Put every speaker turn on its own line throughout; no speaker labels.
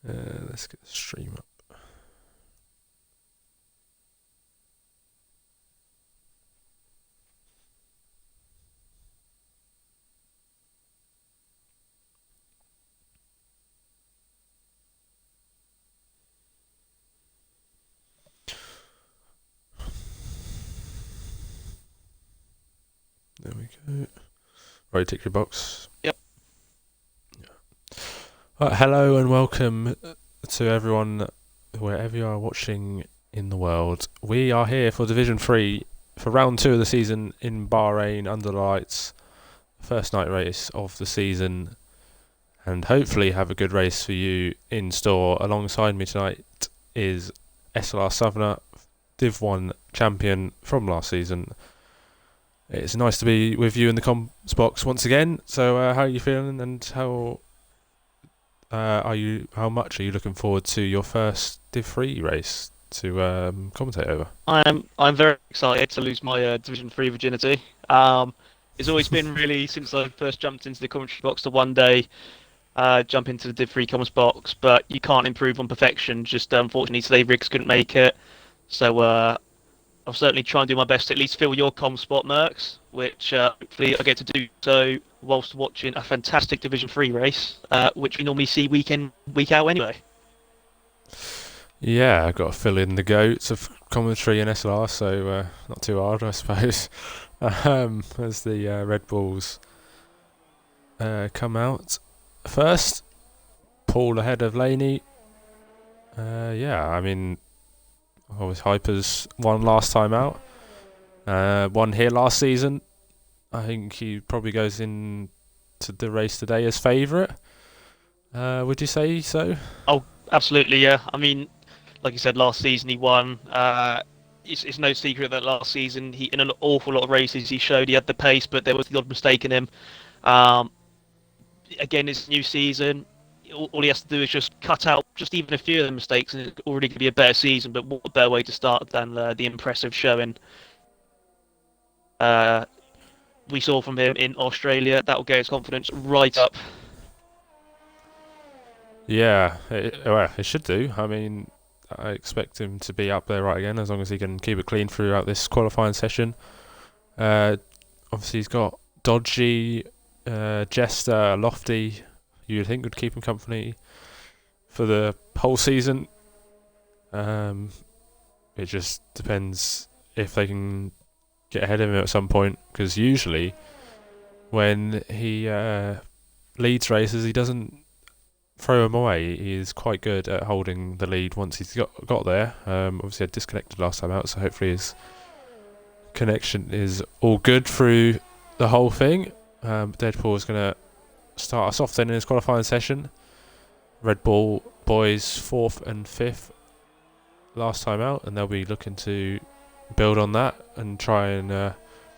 Let's get the stream up. There we go. Right, tick your box.
Yep.
Right, hello and welcome to everyone, wherever you are watching in the world. We are here for Division 3 for round 2 of the season in Bahrain under the lights. First night race of the season, and hopefully have a good race for you in store. Alongside me tonight is SLR Southerner, Div 1 champion from last season. It's nice to be with you in the comms box once again. So how are you feeling, and how much are you looking forward to your first Div 3 race to commentate over?
I'm very excited to lose my Division 3 virginity. It's always been really since I first jumped into the commentary box to one day jump into the Div 3 comms box, but you can't improve on perfection. Just unfortunately today Riggs couldn't make it, so I'll certainly try and do my best to at least fill your comm spot, Mercs, which hopefully I get to do so whilst watching a fantastic Division 3 race, which we normally see week in, week out anyway.
Yeah, I've got to fill in the goats of commentary and SLR, so not too hard, I suppose. As the Red Bulls come out first, Paul ahead of Laney. Yeah, I mean, obviously Hyper's won last time out, won here last season. I think he probably goes in to the race today as favourite. Would you say so?
Oh, absolutely, yeah. I mean, like you said, last season he won. It's no secret that last season he, in an awful lot of races, he showed he had the pace, but there was the odd mistake in him. Um, Again, it's a new season. All he has to do is just cut out just even a few of the mistakes, and it's already going to be a better season. But what better way to start than the impressive showing we saw from him in Australia? That will get his confidence right up.
Yeah, well, it should do. I mean, I expect him to be up there right again as long as he can keep it clean throughout this qualifying session. Obviously, he's got Dodgy, Jester, Lofty. You'd think would keep him company for the whole season. It just depends if they can get ahead of him at some point, because usually when he leads races, he doesn't throw him away. He is quite good at holding the lead once he's got there. Obviously, I disconnected last time out, so hopefully his connection is all good through the whole thing. Deadpool is going to start us off then in his qualifying session. Red Bull boys 4th and 5th last time out, and they'll be looking to build on that and try and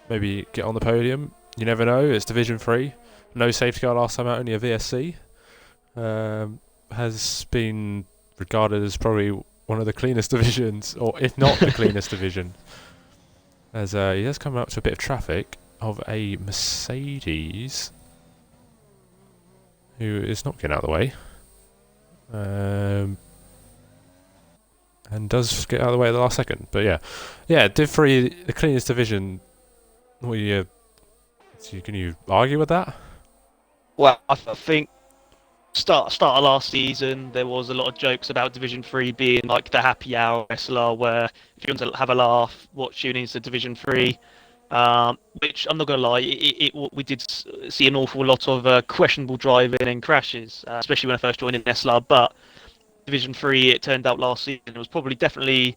maybe get on the podium. You never know, it's Division 3. No safety car last time out, only a VSC. Has been regarded as probably one of the cleanest divisions, or if not the cleanest division, as he has come up to a bit of traffic of a Mercedes who is not getting out of the way, and does get out of the way at the last second. But yeah, Div 3, the cleanest division. Can you argue with that?
Well, I think start of last season there was a lot of jokes about Division 3 being like the happy hour SLR, where if you want to have a laugh, watch tuning into Division 3. Which I'm not gonna lie, we did see an awful lot of questionable driving and crashes, especially when I first joined in SLR. But Division 3, it turned out last season, it was probably definitely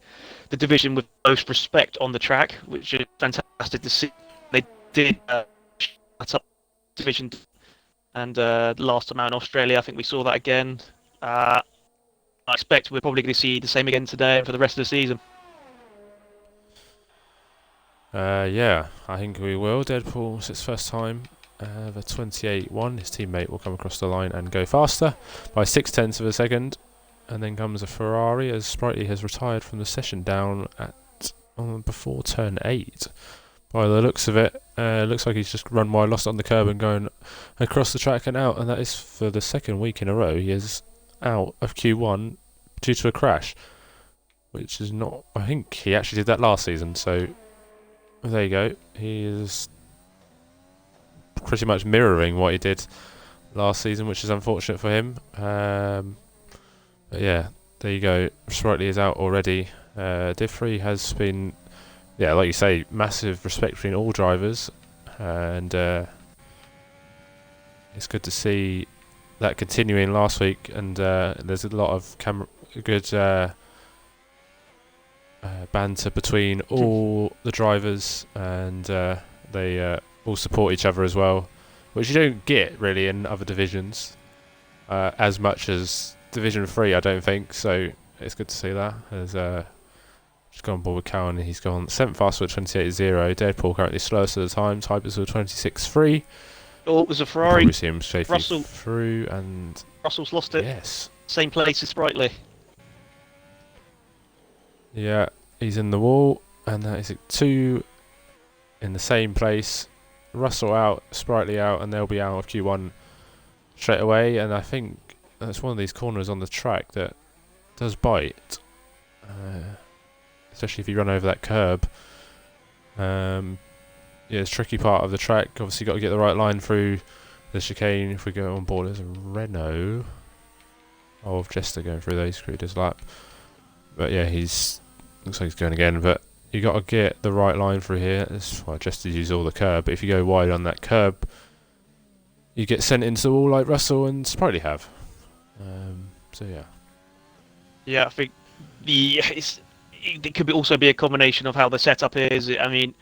the division with most respect on the track, which is fantastic to see. They did that up Division, and last time out in Australia, I think we saw that again. I expect we're probably going to see the same again today for the rest of the season.
Yeah, I think we will. Deadpool, it's his first time. The 28-1, his teammate will come across the line and go faster by 0.6 of a second. And then comes a Ferrari, as Sprightly has retired from the session down at before turn 8. By the looks of it, looks like he's just run wide, lost it on the curb and going across the track and out. And that is for the second week in a row. He has out of Q1 due to a crash, which is not. I think he actually did that last season. So there you go. He is pretty much mirroring what he did last season, which is unfortunate for him. But yeah, there you go. Sprightly is out already. Div 3 has been, yeah, like you say, massive respect between all drivers, and it's good to see that continuing last week. And there's a lot of good banter between all the drivers, and they all support each other as well, which you don't get really in other divisions as much as Division 3, I don't think. So it's good to see that. As just gone on board with Cowan, and he's gone 7th fast with 28.0. Deadpool currently slowest at the time. Typers with 26.3.
Oh, it was a
We'll
Ferrari.
probably see him safely
Russell.
through, and
Russell's lost it.
yes,
Same place as Sprightly.
yeah, he's in the wall, and that is 2 in the same place. Russell out, Sprightly out, and they'll be out of Q1 straight away. And I think that's one of these corners on the track that does bite, especially if you run over that curb. Yeah, it's a tricky part of the track. Obviously, got to get the right line through the chicane. If we go on board, there's a Renault of Jester going through those Creeders lap. But yeah, looks like he's going again. But you got to get the right line through here. That's why Jester uses all the curb. But if you go wide on that curb, you get sent into the wall like Russell and Sprightly have. So yeah.
Yeah, I think it could also be a combination of how the setup is. I mean,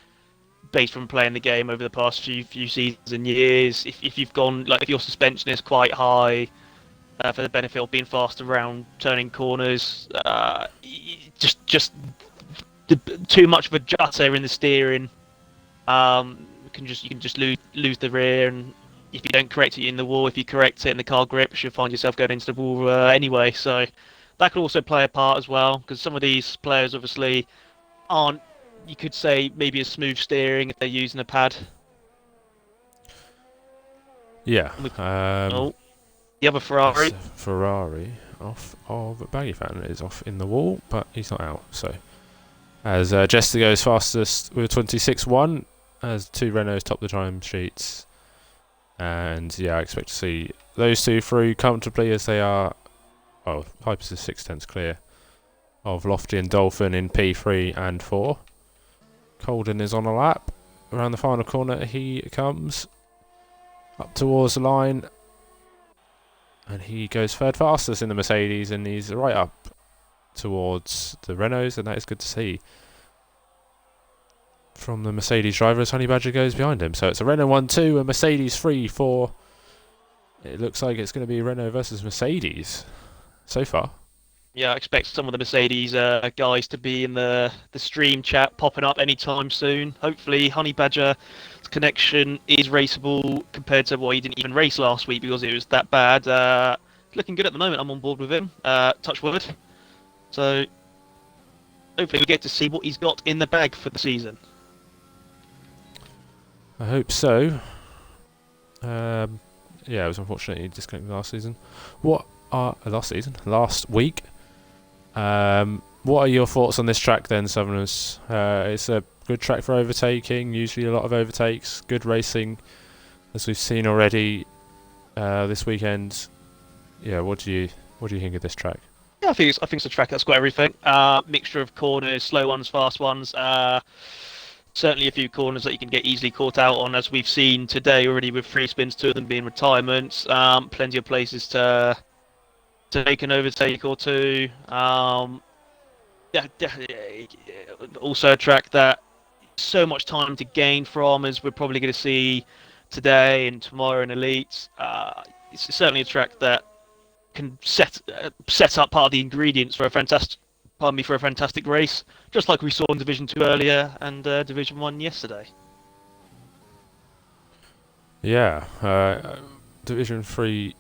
based from playing the game over the past few seasons and years, if you've gone, like, if your suspension is quite high for the benefit of being fast around turning corners, just too much of a jutter in the steering, you can just lose the rear. And if you don't correct it in the wall, if you correct it and the car grips, you'll find yourself going into the wall anyway. So that could also play a part as well, because some of these players obviously aren't, you could say, maybe a smooth steering if they're using a pad.
Yeah.
The other Ferrari.
Ferrari off of Baggy Fan is off in the wall, but he's not out. So as Jester goes fastest with 26.1, as 2 Renaults top the time sheets. And yeah, I expect to see those 2 through comfortably, as they are. Oh, Hypers is 6/10 clear of Lofty and Dolphin in P3 and 4. Colden is on a lap. Around the final corner he comes up towards the line, and he goes third fastest in the Mercedes, and he's right up towards the Renaults, and that is good to see from the Mercedes driver, as Honey Badger goes behind him. So it's a Renault 1-2, a Mercedes 3-4. It looks like it's going to be Renault versus Mercedes so far.
Yeah, I expect some of the Mercedes guys to be in the stream chat popping up anytime soon. Hopefully, Honey Badger's connection is raceable compared to what he didn't even race last week because it was that bad. Looking good at the moment. I'm on board with him. Touch wood. So hopefully we get to see what he's got in the bag for the season.
I hope so. Yeah, it was unfortunate he disconnected last season. Last week. What are your thoughts on this track then, Southerners? It's a good track for overtaking, usually a lot of overtakes, good racing, as we've seen already this weekend. Yeah, what do you think of this track?
Yeah, I think it's a track that's got everything. Mixture of corners, slow ones, fast ones. Certainly a few corners that you can get easily caught out on, as we've seen today already with 3 spins, 2 of them being retirements. Plenty of places to take an overtake or 2. Yeah, also a track that so much time to gain from, as we're probably going to see today and tomorrow in Elites. It's certainly a track that can set up part of the ingredients for a fantastic race, just like we saw in Division 2 earlier and Division 1 yesterday.
Yeah, Division 3,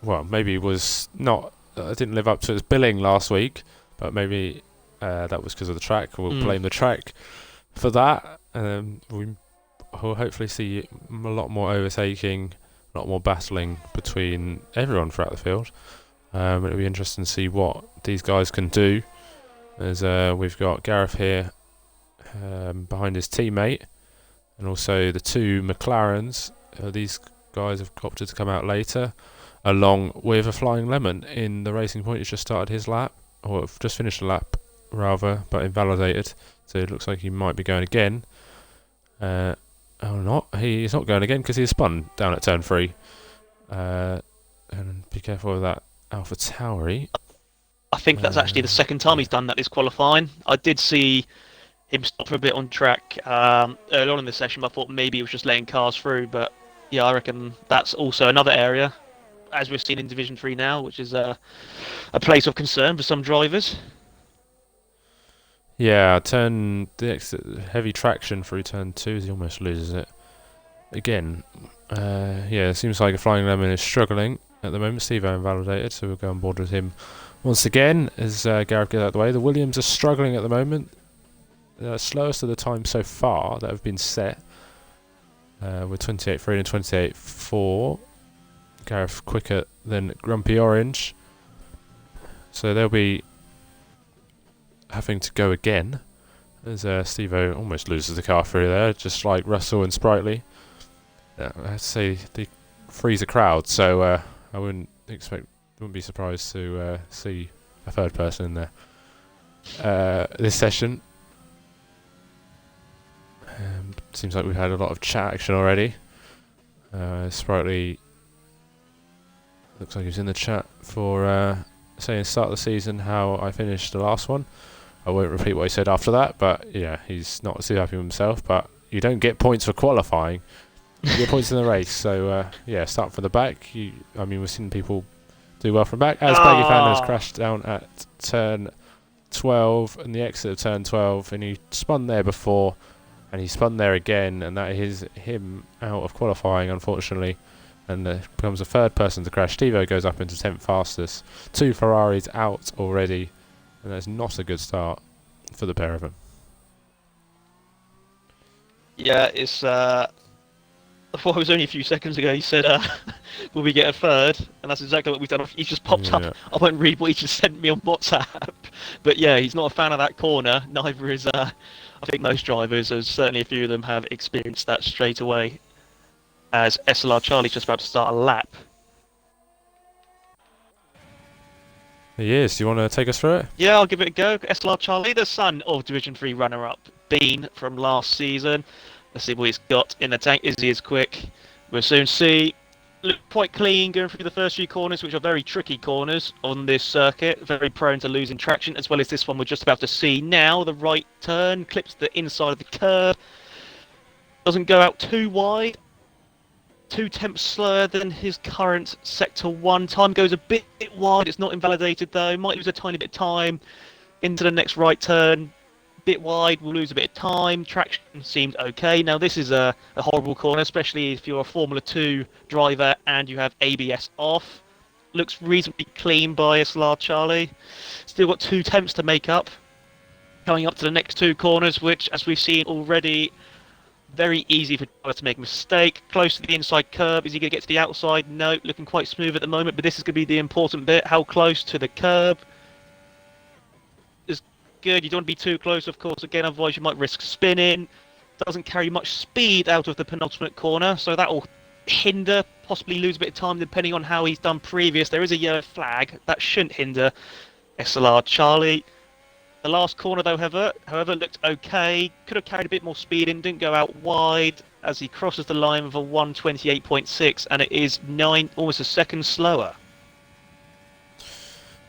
well, maybe was not, didn't live up to its billing last week, but maybe that was because of the track. We'll blame the track for that. We'll hopefully see a lot more overtaking, a lot more battling between everyone throughout the field. It'll be interesting to see what these guys can do. As we've got Gareth here behind his teammate, and also the two McLarens. These guys have opted to come out later, along with a Flying Lemon in the Racing Point. He's just started his lap, or just finished a lap, rather, but invalidated. So it looks like he might be going again. Or not. He's not going again because he's spun down at turn 3. And be careful of that Alpha Tauri.
I think that's actually the second time he's done that this qualifying. I did see him stop for a bit on track early on in the session, but I thought maybe he was just letting cars through. But yeah, I reckon that's also another area, as we've seen in Division 3 now, which is a place of concern for some drivers.
Yeah, the exit, heavy traction through turn 2, he almost loses it. Again, yeah, it seems like a Flying Lemon is struggling at the moment. Steve invalidated, so we'll go on board with him once again as Gareth gets out of the way. The Williams are struggling at the moment. Slowest of the time so far that have been set, with 28.3 and 28.4. Gareth quicker than Grumpy Orange, so they'll be having to go again as Steve-O almost loses the car through there, just like Russell and Sprightly. I'd say they freeze a crowd, so I wouldn't be surprised to see a third person in there this session. Seems like we've had a lot of chat action already. Sprightly looks like he's in the chat for saying start of the season how I finished the last one. I won't repeat what he said after that, but yeah, he's not too happy with himself. But you don't get points for qualifying; you get points in the race. So yeah, start from the back. I mean, we've seen people do well from back. As Baggy Fan has crashed down at turn 12 and the exit of turn 12, and he spun there before, and he spun there again, and that is him out of qualifying, unfortunately. And becomes the third person to crash. Steve-O goes up into 10th fastest. 2 Ferraris out already. And that's not a good start for the pair of them.
Yeah, it's. I thought it was only a few seconds ago. He said, "Will we get a third?" And that's exactly what we've done. He just popped up. I won't read what he just sent me on WhatsApp. But yeah, he's not a fan of that corner. Neither is. I think most drivers, as certainly a few of them, have experienced that straight away. As SLR Charlie's just about to start a lap.
He is. Do you want to take us through it?
Yeah, I'll give it a go. SLR Charlie, the son of Division 3 runner-up Bean from last season. Let's see what he's got in the tank. Is he as quick? We'll soon see. Look quite clean going through the first few corners, which are very tricky corners on this circuit. Very prone to losing traction, as well as this one we're just about to see now. The right turn clips the inside of the curb. Doesn't go out too wide. 2 tenths slower than his current Sector 1. Time goes a bit wide. It's not invalidated though. Might lose a tiny bit of time into the next right turn. Bit wide, we'll lose a bit of time. Traction seemed okay. Now this is a horrible corner, especially if you're a Formula 2 driver and you have ABS off. Looks reasonably clean by SLR Charlie. Still got 2 tenths to make up. Coming up to the next 2 corners, which, as we've seen already, very easy for driver to make a mistake. Close to the inside curb. Is he going to get to the outside? No. Looking quite smooth at the moment, but this is going to be the important bit. How close to the curb is good. You don't want to be too close, of course, again, otherwise you might risk spinning. Doesn't carry much speed out of the penultimate corner, so that will hinder, possibly lose a bit of time depending on how he's done previous. There is a yellow flag. That shouldn't hinder SLR Charlie. The last corner, though, however, looked okay. Could have carried a bit more speed in, didn't go out wide as he crosses the line with a 1:28.6, and it is almost a second slower.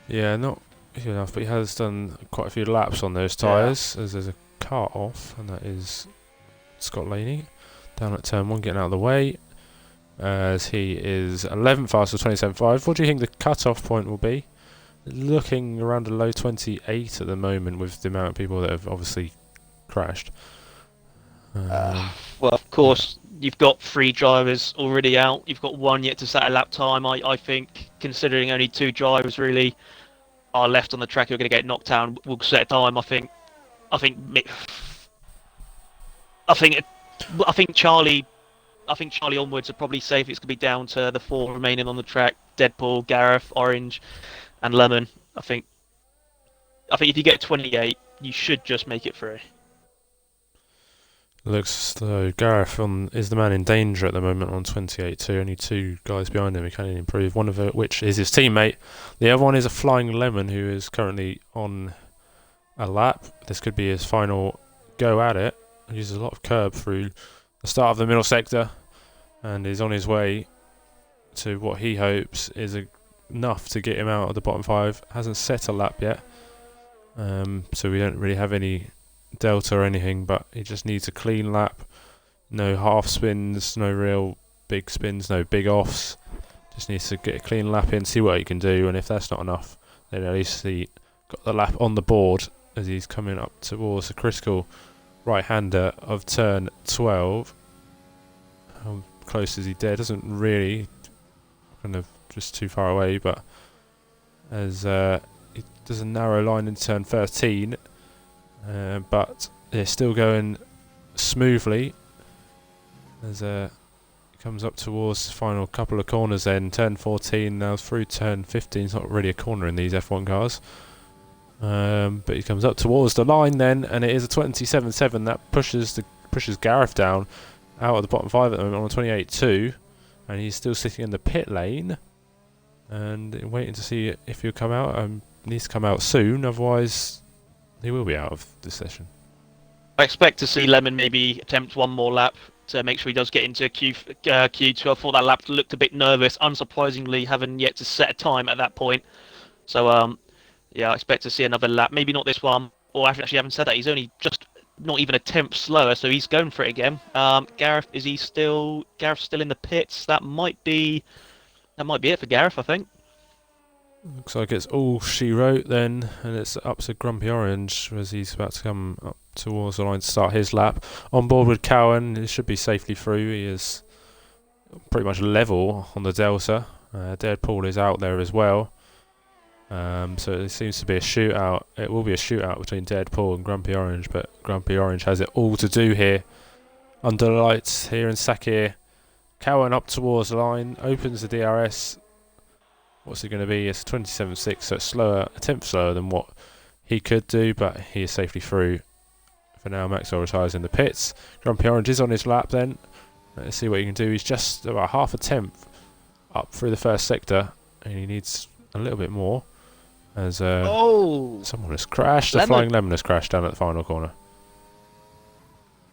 Yeah, not enough, but he has done quite a few laps on those tyres as there's a car off, and that is Scott Laney down at turn 1 getting out of the way as he is 11th fastest 27.5. What do you think the cut-off point will be? Looking around a low 28 at the moment with the amount of people that have obviously crashed.
Well, of course, you've got 3 drivers already out. You've got 1 yet to set a lap time. I think, considering only 2 drivers really are left on the track who are going to get knocked down, will set a time. I think Charlie onwards are probably safe. It's going to be down to the 4 remaining on the track. Deadpool, Gareth, Orange, and Lemon. I think I think if you get 28, you should just make it through.
Looks as though Gareth is the man in danger at the moment on 28-2. Only two guys behind him who can improve, one of which is his teammate. The other one is a Flying Lemon who is currently on a lap. This could be his final go at it. He uses a lot of curb through the start of the middle sector and is on his way to what he hopes is enough to get him out of the bottom five. Hasn't set a lap yet, so we don't really have any delta or anything, but he just needs a clean lap. No half spins, no real big spins, no big offs. Just needs to get a clean lap in, see what he can do, and if that's not enough, then at least he got the lap on the board as he's coming up towards the critical right-hander of turn 12. How close is he there? Doesn't really, kind of just too far away, but as he does a narrow line in turn 13, but they're still going smoothly as it comes up towards the final couple of corners then. Turn 14 now through turn 15. It's not really a corner in these F1 cars. But he comes up towards the line then, and it is a 27.7 that pushes Gareth down out of the bottom five at the moment on a 28.2, and he's still sitting in the pit lane and waiting to see if he'll come out. Needs to come out soon, otherwise he will be out of this session.
I expect to see Lemon maybe attempt one more lap to make sure he does get into Q2. I thought that lap looked a bit nervous, unsurprisingly, having yet to set a time at that point. So, yeah, I expect to see another lap. Maybe not this one. Or actually, haven't said that. He's only just not even a tenth slower, so he's going for it again. Gareth, Gareth's still in the pits? That might be it for Gareth, I think.
Looks like it's all she wrote then, and it's up to Grumpy Orange as he's about to come up towards the line to start his lap. On board with Cowan, he should be safely through. He is pretty much level on the Delta. Deadpool is out there as well. So it seems to be a shootout. It will be a shootout between Deadpool and Grumpy Orange, but Grumpy Orange has it all to do here. Under the lights here in Sakir. Cowan up towards the line, opens the DRS. What's it going to be? It's 27.6, so it's slower, a tenth slower than what he could do, but he is safely through. For now, Maxwell retires in the pits. Grumpy Orange is on his lap then. Let's see what he can do. He's just about half a tenth up through the first sector, and he needs a little bit more. As someone has crashed. The Flying Lemon has crashed down at the final corner.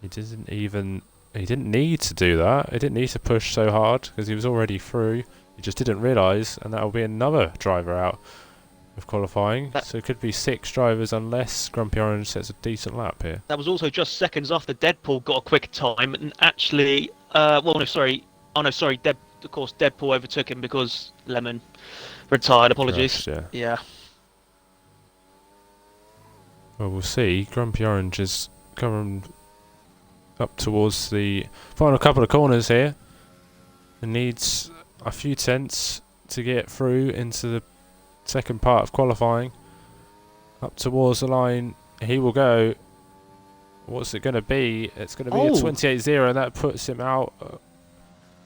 He didn't need to do that. He didn't need to push so hard because he was already through. He just didn't realise, and that will be another driver out of qualifying. So it could be 6 drivers unless Grumpy Orange sets a decent lap here.
That was also just seconds after Deadpool got a quick time, and actually, of course, Deadpool overtook him because Lemon retired. Apologies.
Crashed,
yeah.
Well, we'll see. Grumpy Orange is coming up towards the final couple of corners here. It needs a few tenths to get through into the second part of qualifying. Up towards the line, he will go. What's it going to be? It's going to be a 28.0, and that puts him out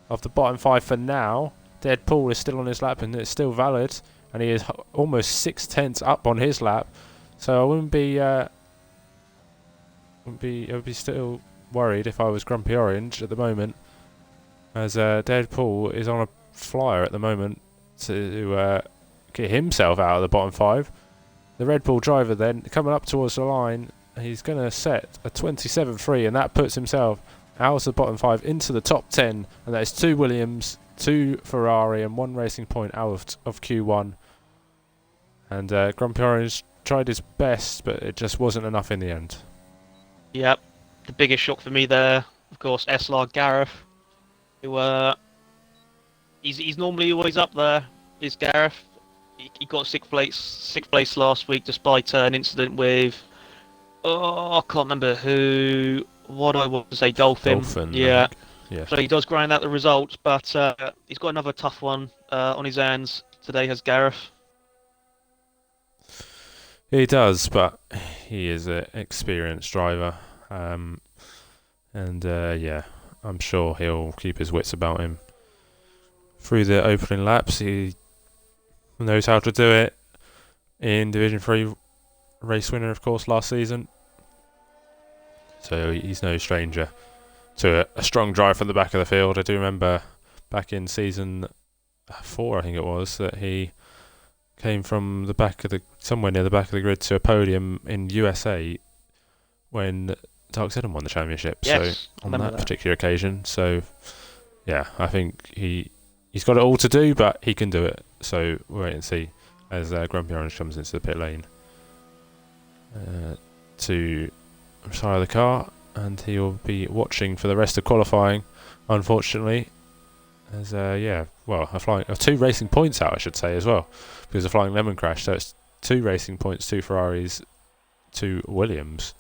of the bottom 5 for now. Deadpool is still on his lap, and it's still valid, and he is almost 6 tenths up on his lap. So I wouldn't be still worried if I was Grumpy Orange at the moment, as Deadpool is on a flyer at the moment to get himself out of the bottom 5. The Red Bull driver then coming up towards the line, he's going to set a 27.3, and that puts himself out of the bottom 5 into the top 10, and that is 2 Williams, 2 Ferrari, and 1 Racing Point out of Q1. And Grumpy Orange tried his best, but it just wasn't enough in the end.
Yep, the biggest shock for me there, of course, SLR Gareth, who he's normally always up there. Is Gareth? He got sixth place last week, despite an incident with I can't remember who. What I want to say, Dolphin. Yeah. So he does grind out the results, but he's got another tough one on his hands today. Has Gareth?
He does, but he is an experienced driver, and I'm sure he'll keep his wits about him through the opening laps. He knows how to do it in Division 3, race winner, of course, last season. So he's no stranger to a strong drive from the back of the field. I do remember back in season 4, I think it was, that he came from the back of somewhere near the back of the grid to a podium in USA when Dark Seddon won the championship.
Yes,
So
I
on
remember
that
that.
particular occasion, so yeah, I think he's got it all to do, but he can do it. So we'll wait and see as Grumpy Orange comes into the pit lane to retire the car, and he'll be watching for the rest of qualifying. Unfortunately, as two racing points out, I should say, as well, because the Flying Lemon crash. So it's 2 racing points, 2 Ferraris, 2 Williams.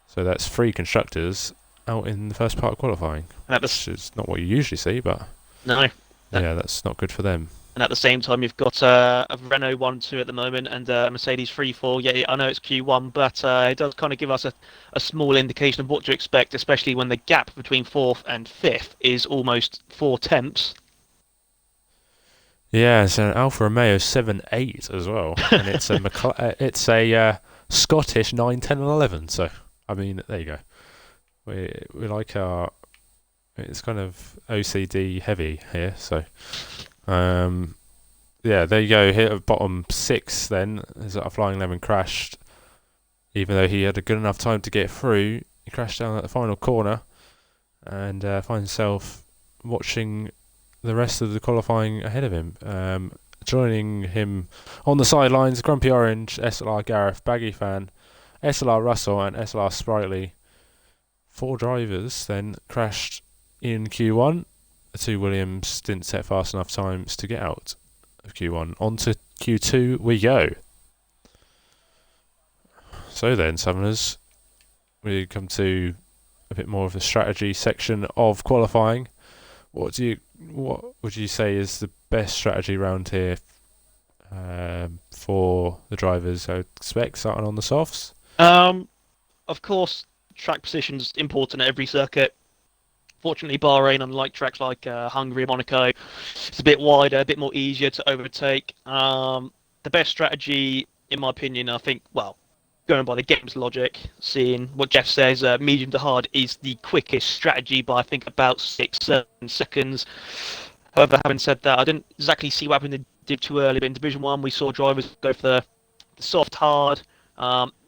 So that's 3 constructors out in the first part of qualifying, which is not what you usually see, but
No.
yeah, that's not good for them.
And at the same time, you've got a Renault 1-2 at the moment and a Mercedes 3-4. Yeah, I know it's Q1, but it does kind of give us a small indication of what to expect, especially when the gap between 4th and 5th is almost 4 tenths.
Yeah, it's an Alfa Romeo 7.8 as well, and it's a Scottish 9, 10, and 11. So I mean, there you go. We like our, it's kind of OCD heavy here. So yeah, there you go. Hit at bottom 6 then as a Flying Lemon crashed. Even though he had a good enough time to get through, he crashed down at the final corner and finds himself watching the rest of the qualifying ahead of him. Joining him on the sidelines, Grumpy Orange, SLR Gareth, Baggy Fan, SLR Russell, and SLR Sprightly. 4 drivers then crashed in Q1. The 2 Williams didn't set fast enough times to get out of Q1. On to Q2 we go. So then, Southerners, we come to a bit more of the strategy section of qualifying. What would you say is the best strategy round here for the drivers? I expect starting on the softs.
Of course, track position's important at every circuit. Fortunately, Bahrain, unlike tracks like Hungary and Monaco, it's a bit wider, a bit more easier to overtake. The best strategy, in my opinion, I think, well, going by the game's logic, seeing what Jeff says, medium to hard is the quickest strategy by I think about 6-7 seconds. However, having said that, I didn't exactly see what happened in Div 2 earlier, but in Division 1 we saw drivers go for the soft hard.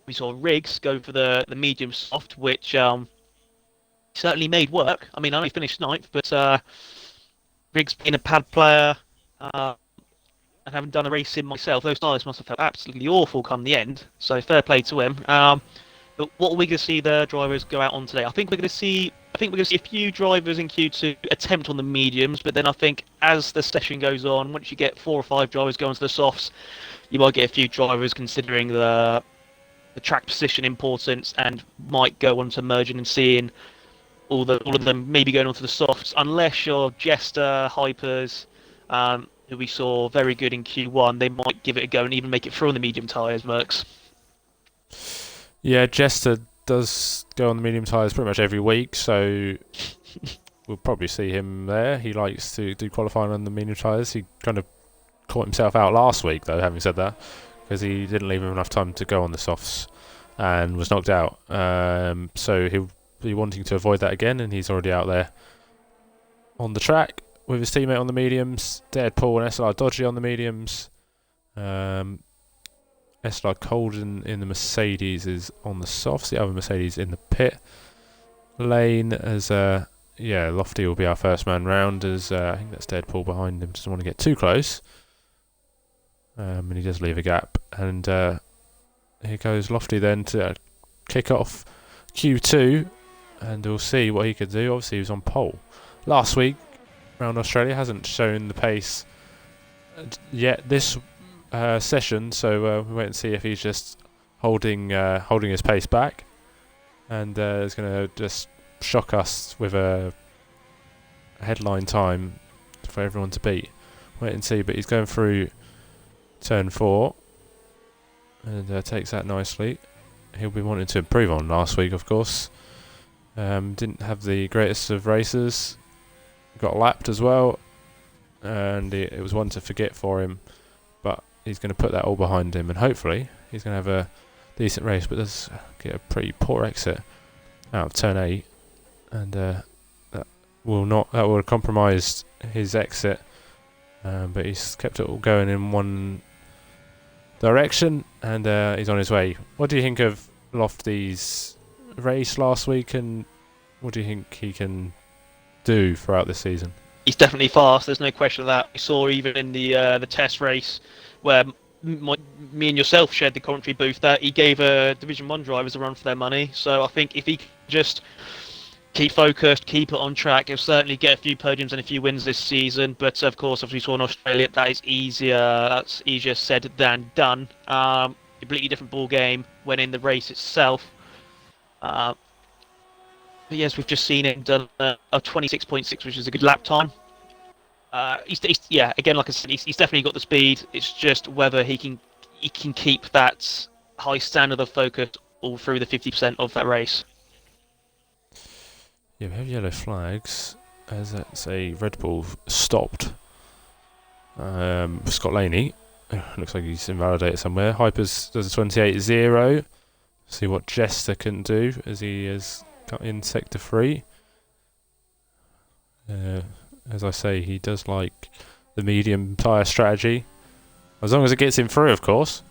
We saw Riggs go for the medium soft, which certainly made work. I mean, I only finished 9th, but Riggs being a pad player and having done a race sim myself, those tyres must have felt absolutely awful come the end. So fair play to him. But what are we going to see the drivers go out on today? I think we're going to see a few drivers in Q2 attempt on the mediums, but then I think as the session goes on, once you get 4 or 5 drivers going to the softs, you might get a few drivers considering the track position importance and might go on to merging and seeing all of them maybe going on to the softs, unless you're Jester, Hypers, who we saw very good in Q1, they might give it a go and even make it through on the medium tyres, Mercs.
Yeah, Jester does go on the medium tyres pretty much every week, so we'll probably see him there. He likes to do qualifying on the medium tyres. He kind of caught himself out last week, though, having said that, because he didn't leave him enough time to go on the softs and was knocked out. So he'll be wanting to avoid that again, and he's already out there on the track with his teammate on the mediums. Deadpool and SLR Dodgy on the mediums. SLR Colden in the Mercedes is on the softs. The other Mercedes in the pit lane as Lofty will be our first man round as I think that's Deadpool behind him. Doesn't want to get too close. And he does leave a gap. And here goes Lofty then to kick off Q2. And we'll see what he could do. Obviously he was on pole last week around Australia. Hasn't shown the pace yet this session, so we wait and see if he's just holding his pace back and is going to just shock us with a headline time for everyone to beat. Wait and see, but he's going through turn 4 and takes that nicely. He'll be wanting to improve on last week, of course. Didn't have the greatest of races, got lapped as well, and it was one to forget for him. But he's going to put that all behind him, and hopefully he's going to have a decent race, but does get a pretty poor exit out of turn 8, and that will have compromised his exit, but he's kept it all going in one direction, and he's on his way. What do you think of Lofty's race last week, and what do you think he can do throughout this season?
He's definitely fast. There's no question of that. We saw even in the test race where me and yourself shared the commentary booth that he gave Division 1 drivers a run for their money. So I think if he can just keep focused, keep it on track, he'll certainly get a few podiums and a few wins this season. But of course, as we saw in Australia, that's easier said than done. Completely different ball game when in the race itself. But yes, we've just seen him done a 26.6, which is a good lap time. Again, like I said, he's definitely got the speed. It's just whether he can keep that high standard of focus all through the 50% of that race.
Yeah, we have yellow flags as that's a Red Bull stopped. Scott Laney, looks like he's invalidated somewhere. Hypers does a 28.0. See what Jester can do as he is cut in sector 3. As I say, he does like the medium tyre strategy, as long as it gets him through, of course.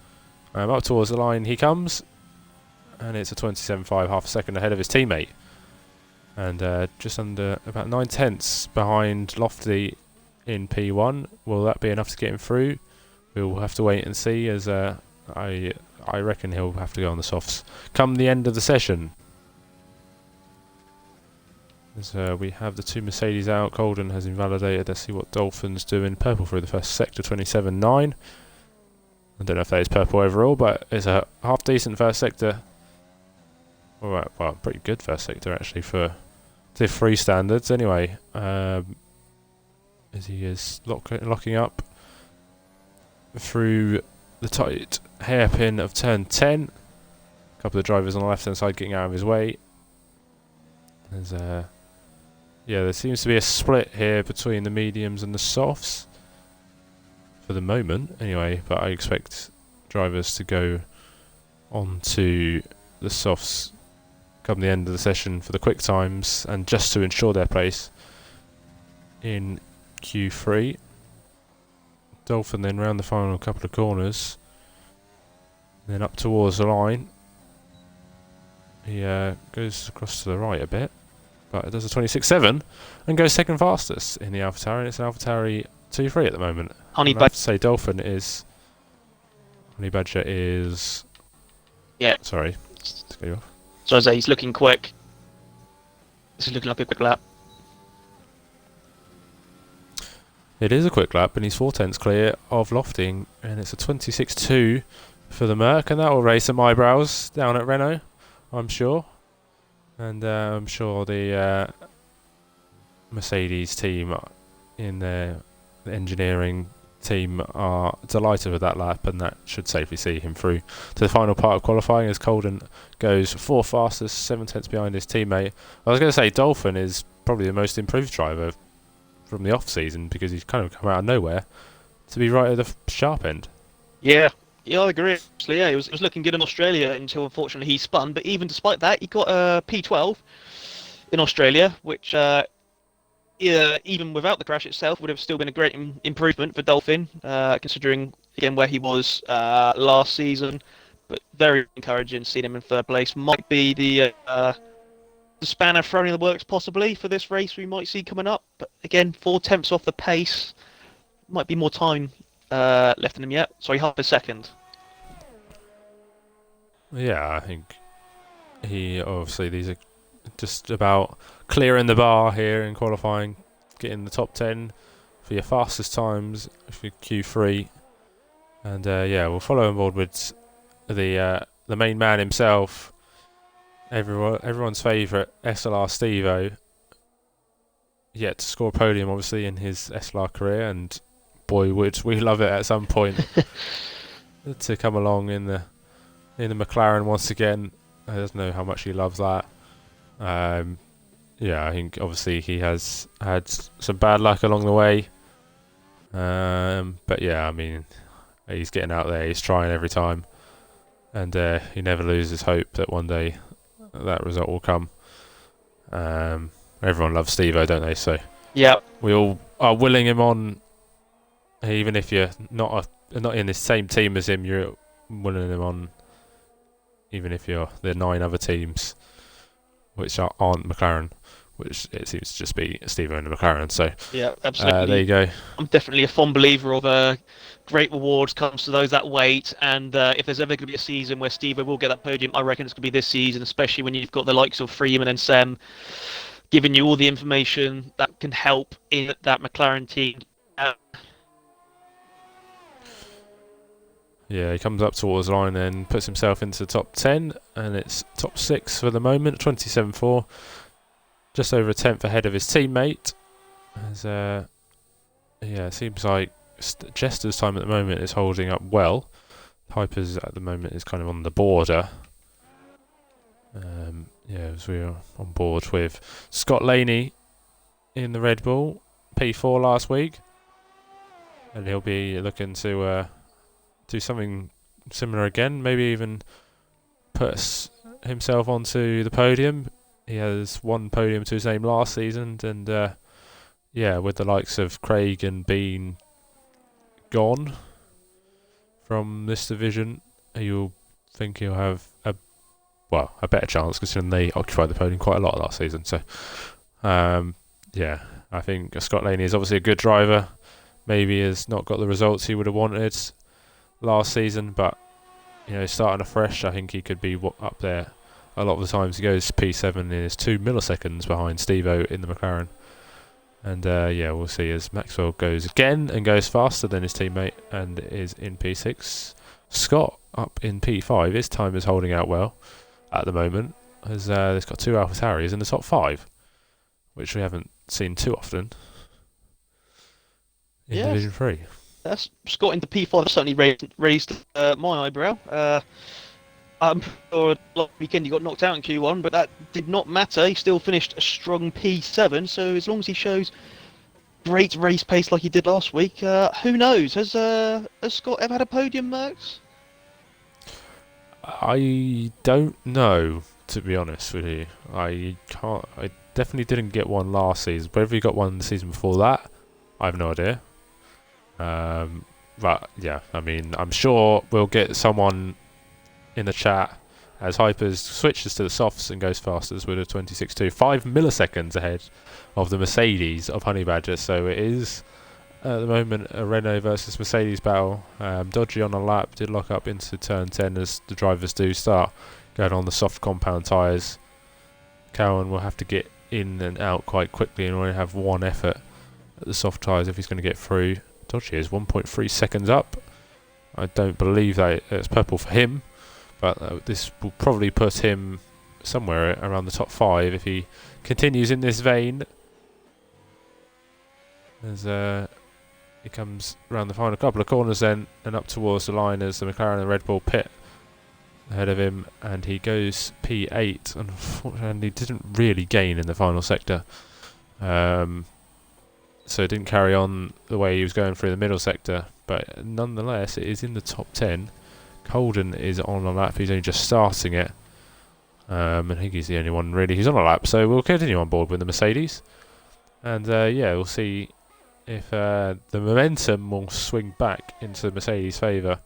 Up towards the line he comes, and it's a 27.5, half a second ahead of his teammate, and just under about 9 tenths behind Lofty in P1. Will that be enough to get him through? We'll have to wait and see, as I reckon he'll have to go on the softs come the end of the session. As we have the 2 Mercedes out, Colden has invalidated. Let's see what Dolphins do in purple through the first sector, 27.9. I don't know if that is purple overall, but it's a half decent first sector. Alright, well, pretty good first sector actually for Div 3 standards. Anyway, as he is locking up through the tight hairpin of turn 10. A couple of drivers on the left hand side getting out of his way. There's there seems to be a split here between the mediums and the softs for the moment anyway, but I expect drivers to go on to the softs come the end of the session for the quick times, and just to ensure their place in Q3. Dolphin then round the final couple of corners, then up towards the line. He goes across to the right a bit, but it does a 26.7 and goes second fastest in the AlphaTauri, and it's an AlphaTauri 2-3 at the moment.
Honey
Badger. I have to say Dolphin is... Honey Badger is...
Yeah.
Sorry, to go off.
So as I say, he's looking quick. This is looking like a quick lap.
It is a quick lap, and he's 4 tenths clear of Lofty, and it's a 26.2 for the Merc, and that will raise some eyebrows down at Renault, I'm sure. And I'm sure the Mercedes team in their engineering team are delighted with that lap, and that should safely see him through to the final part of qualifying, as Colden goes 4th fastest, 7 tenths behind his teammate. I was going to say Dolphin is probably the most improved driver from the off season, because he's kind of come out of nowhere to be right at the sharp end.
Yeah, I agree. Actually, yeah, it was looking good in Australia until unfortunately he spun. But even despite that, he got a P12 in Australia, which even without the crash itself would have still been a great improvement for Dolphin, considering again where he was last season. But very encouraging seeing him in 3rd place. Might be the spanner thrown in the works possibly for this race we might see coming up. But again, 4 tenths off the pace. Might be more time left in him yet. Sorry, half a second.
Yeah, I think he obviously, these are just about clearing the bar here in qualifying, getting the top 10 for your fastest times for Q3, and we'll follow on board with the main man himself, everyone's favourite SLR Steve-O, yet to score a podium obviously in his SLR career, and boy would we love it at some point to come along in the McLaren once again. I don't know how much he loves that. I think obviously he has had some bad luck along the way. But yeah, I mean, He's getting out there. He's trying every time, and he never loses hope that one day that result will come. Everyone loves Steve-O, don't they? So
Yeah.
we all are willing him on, even if you're not in the same team as him. You're willing him on, even if you're the 9 other teams, which aren't McLaren, which it seems to just be Steve-O and the McLaren. So
Yeah, absolutely.
there you go.
I'm definitely a fond believer of great rewards comes to those that wait. And if there's ever going to be a season where Steve will get that podium, I reckon it's going to be this season, especially when you've got the likes of Freeman and Sam giving you all the information that can help in that McLaren team.
Yeah, he comes up towards the line and puts himself into the top 10, and it's top 6 for the moment, 27.4, just over a tenth ahead of his teammate. As it seems like Jester's time at the moment is holding up well. Hyper's at the moment is kind of on the border. As we're on board with Scott Laney in the Red Bull, P4 last week, and he'll be looking to do something similar again, maybe even put himself onto the podium. He has one podium to his name last season, and with the likes of Craig and Bean gone from this division, you'll think he'll have a better chance, considering they occupied the podium quite a lot last season. So, I think Scott Laney is obviously a good driver. Maybe has not got the results he would have wanted last season, but starting afresh, I think he could be up there. A lot of the times he goes P7 and is 2 milliseconds behind Steve-O in the McLaren. And we'll see as Maxwell goes again and goes faster than his teammate and is in P6. Scott up in P5. His time is holding out well at the moment, as he's got 2 AlphaTauris in the top 5, which we haven't seen too often in Division 3.
That's Scott into P5 certainly raised my eyebrow. For a weekend he got knocked out in Q1, but that did not matter. He still finished a strong P7, so as long as he shows great race pace like he did last week, who knows? Has Scott ever had a podium, Max?
I don't know, to be honest with you. I definitely didn't get one last season. Whether he got one the season before that, I have no idea. But yeah, I mean, I'm sure we'll get someone in the chat as Hypers switches to the softs and goes fastest with a 26.2, 5 milliseconds ahead of the Mercedes of Honey Badger. So it is at the moment a Renault versus Mercedes battle. Dodgy on a lap, did lock up into turn 10 as the drivers do start going on the soft compound tyres. Cowan will have to get in and out quite quickly and only have one effort at the soft tyres if he's going to get through. Dodgy is 1.3 seconds up. I don't believe that it's purple for him, but this will probably put him somewhere around the top 5 if he continues in this vein. As he comes around the final couple of corners then and up towards the line as the McLaren and Red Bull pit ahead of him, and he goes P8. Unfortunately, didn't really gain in the final sector. So it didn't carry on the way he was going through the middle sector, but nonetheless, it is in the top 10. Colden is on a lap, he's only just starting it. I think he's the only one really who's on a lap, so we'll continue on board with the Mercedes. And we'll see if the momentum will swing back into Mercedes' favour.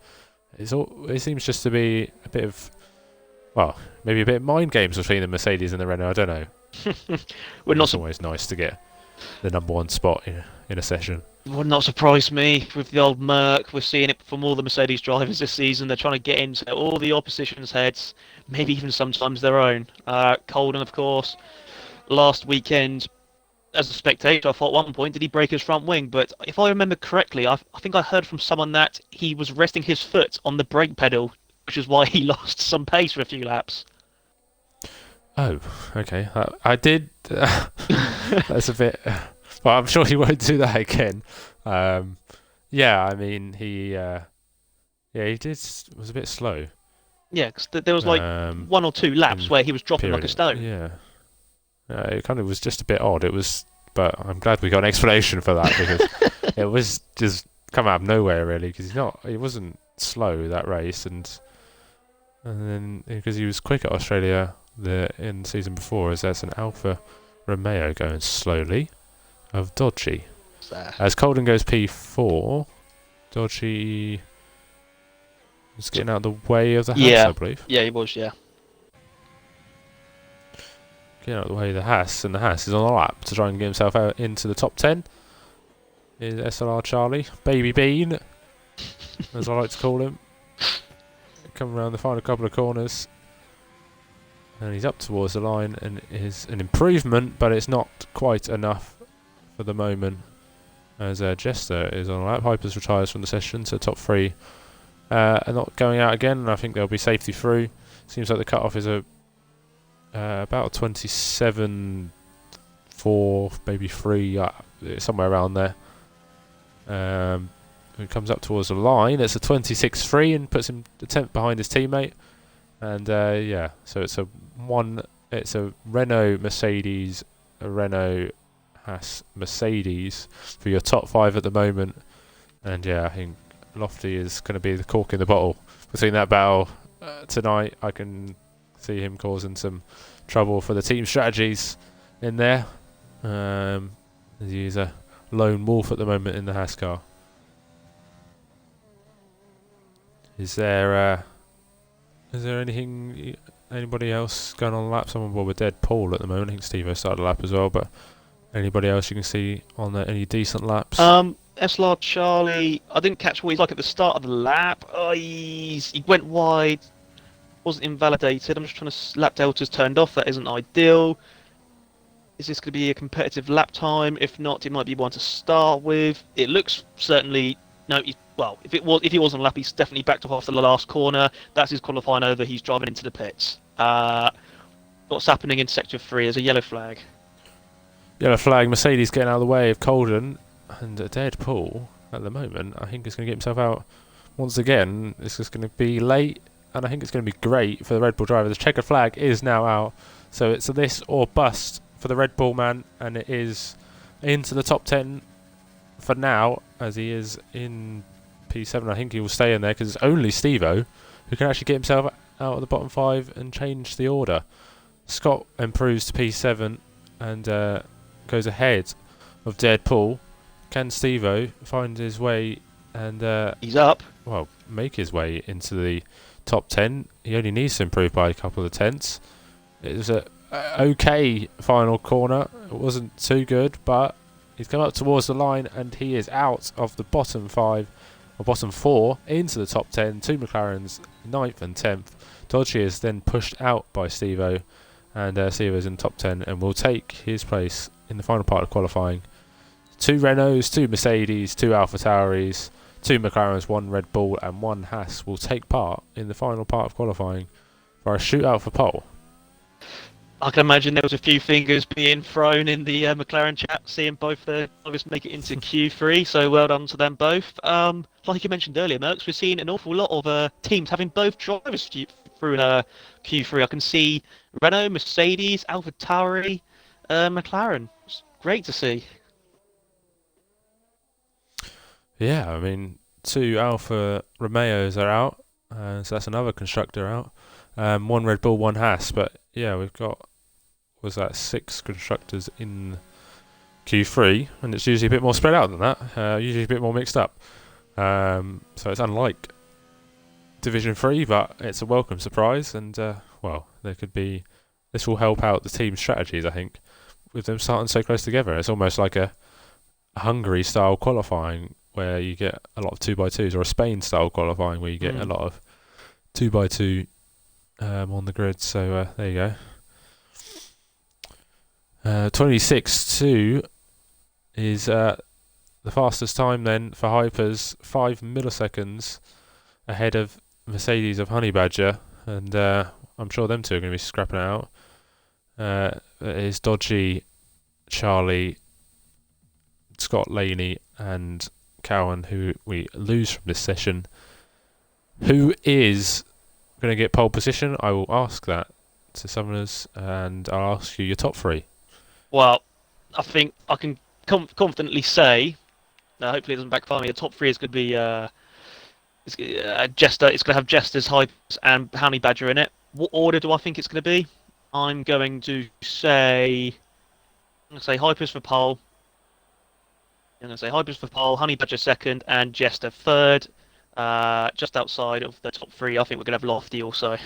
It seems just to be a bit of, maybe a bit of mind games between the Mercedes and the Renault, I don't know. It's always nice to get the number 1 spot in a session.
Would not surprise me with the old Merc. We're seeing it from all the Mercedes drivers this season. They're trying to get into all the opposition's heads, maybe even sometimes their own. Colden, of course, last weekend, as a spectator, I thought at one point, did he break his front wing? But if I remember correctly, I think I heard from someone that he was resting his foot on the brake pedal, which is why he lost some pace for a few laps.
Oh, okay. I did. That's a bit. Well, I'm sure he won't do that again. I mean, he did. Was a bit slow.
Yeah, because there was like 1 or 2 laps where he was dropping like a stone.
Yeah. It kind of was just a bit odd. It was, but I'm glad we got an explanation for that because it was just come out of nowhere really, because he wasn't slow that race, and then because he was quick at Australia in the season before, as that's an Alfa Romeo going slowly of Dodgy.
There.
As Colden goes P4, Dodgy is getting out of the way of the Haas,
Yeah,
I believe.
yeah, he was. Yeah.
Getting out of the way of the Haas, and the Haas is on the lap to try and get himself out into the top 10. Is SLR Charlie, Baby Bean, as I like to call him. Coming around the final couple of corners. And he's up towards the line, and is an improvement, but it's not quite enough for the moment. As Jester is on a lap, Hypers retires from the session, so top 3 are not going out again, and I think they'll be safety through. Seems like the cut-off is about 27, 4, maybe 3, somewhere around there. It comes up towards the line. It's a 26-3 and puts him a tenth behind his teammate. And yeah, so it's a Renault, Mercedes, a Renault, Haas, Mercedes for your top 5 at the moment. And yeah, I think Lofty is going to be the cork in the bottle between that battle tonight. I can see him causing some trouble for the team strategies in there. He's a lone wolf at the moment in the Haas car. Is there anybody else going on the lap? Someone with dead Paul at the moment. I think Steve started a lap as well, but anybody else you can see on there? Any decent laps?
SLR Charlie, I didn't catch what he's like at the start of the lap. He went wide, wasn't invalidated. I'm just trying to lap deltas turned off. That isn't ideal. Is this going to be a competitive lap time? If not, it might be one to start with. It looks certainly no. If he was on a lap, he's definitely backed off after the last corner. That's his qualifying over. He's driving into the pits. What's happening in sector 3 is a yellow flag.
Yellow flag. Mercedes getting out of the way of Colden, and a dead Paul at the moment. I think he's going to get himself out once again. It's just going to be late, and I think it's going to be great for the Red Bull driver. The checkered flag is now out, so it's a this or bust for the Red Bull man, and it is into the top 10 for now, as he is in P7. I think he will stay in there because it's only Steve-O who can actually get himself out of the bottom 5 and change the order. Scott improves to P7 and goes ahead of Deadpool. Can Steve-O find his way and
he's up?
Well, make his way into the top 10? He only needs to improve by a couple of tenths. It was a okay final corner. It wasn't too good, but he's come up towards the line and he is out of the bottom 5 or bottom 4 into the top 10. 2 McLarens, 9th and 10th. Dodgy is then pushed out by Steve-O, and Steve-O's in the top 10 and will take his place in the final part of qualifying. 2 Renaults, 2 Mercedes, 2 Alpha Tauris, 2 McLarens, 1 Red Bull and 1 Haas will take part in the final part of qualifying for a shootout for pole.
I can imagine there was a few fingers being thrown in the McLaren chat, seeing both the drivers make it into Q3. So well done to them both. Like you mentioned earlier, Merckx, we're seeing an awful lot of teams having both drivers through in Q3. I can see Renault, Mercedes, AlphaTauri, McLaren. It's great to see.
Yeah, I mean, 2 Alfa Romeos are out, so that's another constructor out. 1 Red Bull, 1 Haas, but yeah, we've got 6 constructors in Q3, and it's usually a bit more spread out than that, usually a bit more mixed up. So it's unlike Division 3, but it's a welcome surprise, and this will help out the team strategies, I think, with them starting so close together. It's almost like a Hungary style qualifying where you get a lot of 2x2s, or a Spain style qualifying where you get a lot of 2x2 on the grid. So there you go. 26.2 is the fastest time then for Hypers, 5 milliseconds ahead of Mercedes of Honey Badger, and I'm sure them two are going to be scrapping it out. It is Dodgy, Charlie, Scott Laney and Cowan who we lose from this session. Who is going to get pole position? I will ask that to Summoners, and I'll ask you your top 3.
Well, I think I can confidently say Hopefully it doesn't backfire me. The top three is going to be Jester. It's going to have Jester's, Hypers, and Honey Badger in it. What order do I think it's going to be? I'm going to say Hypers for pole. I'm going to say Hypers for pole, Honey Badger second, and Jester third. Just outside of the top three, I think we're going to have Lofty also.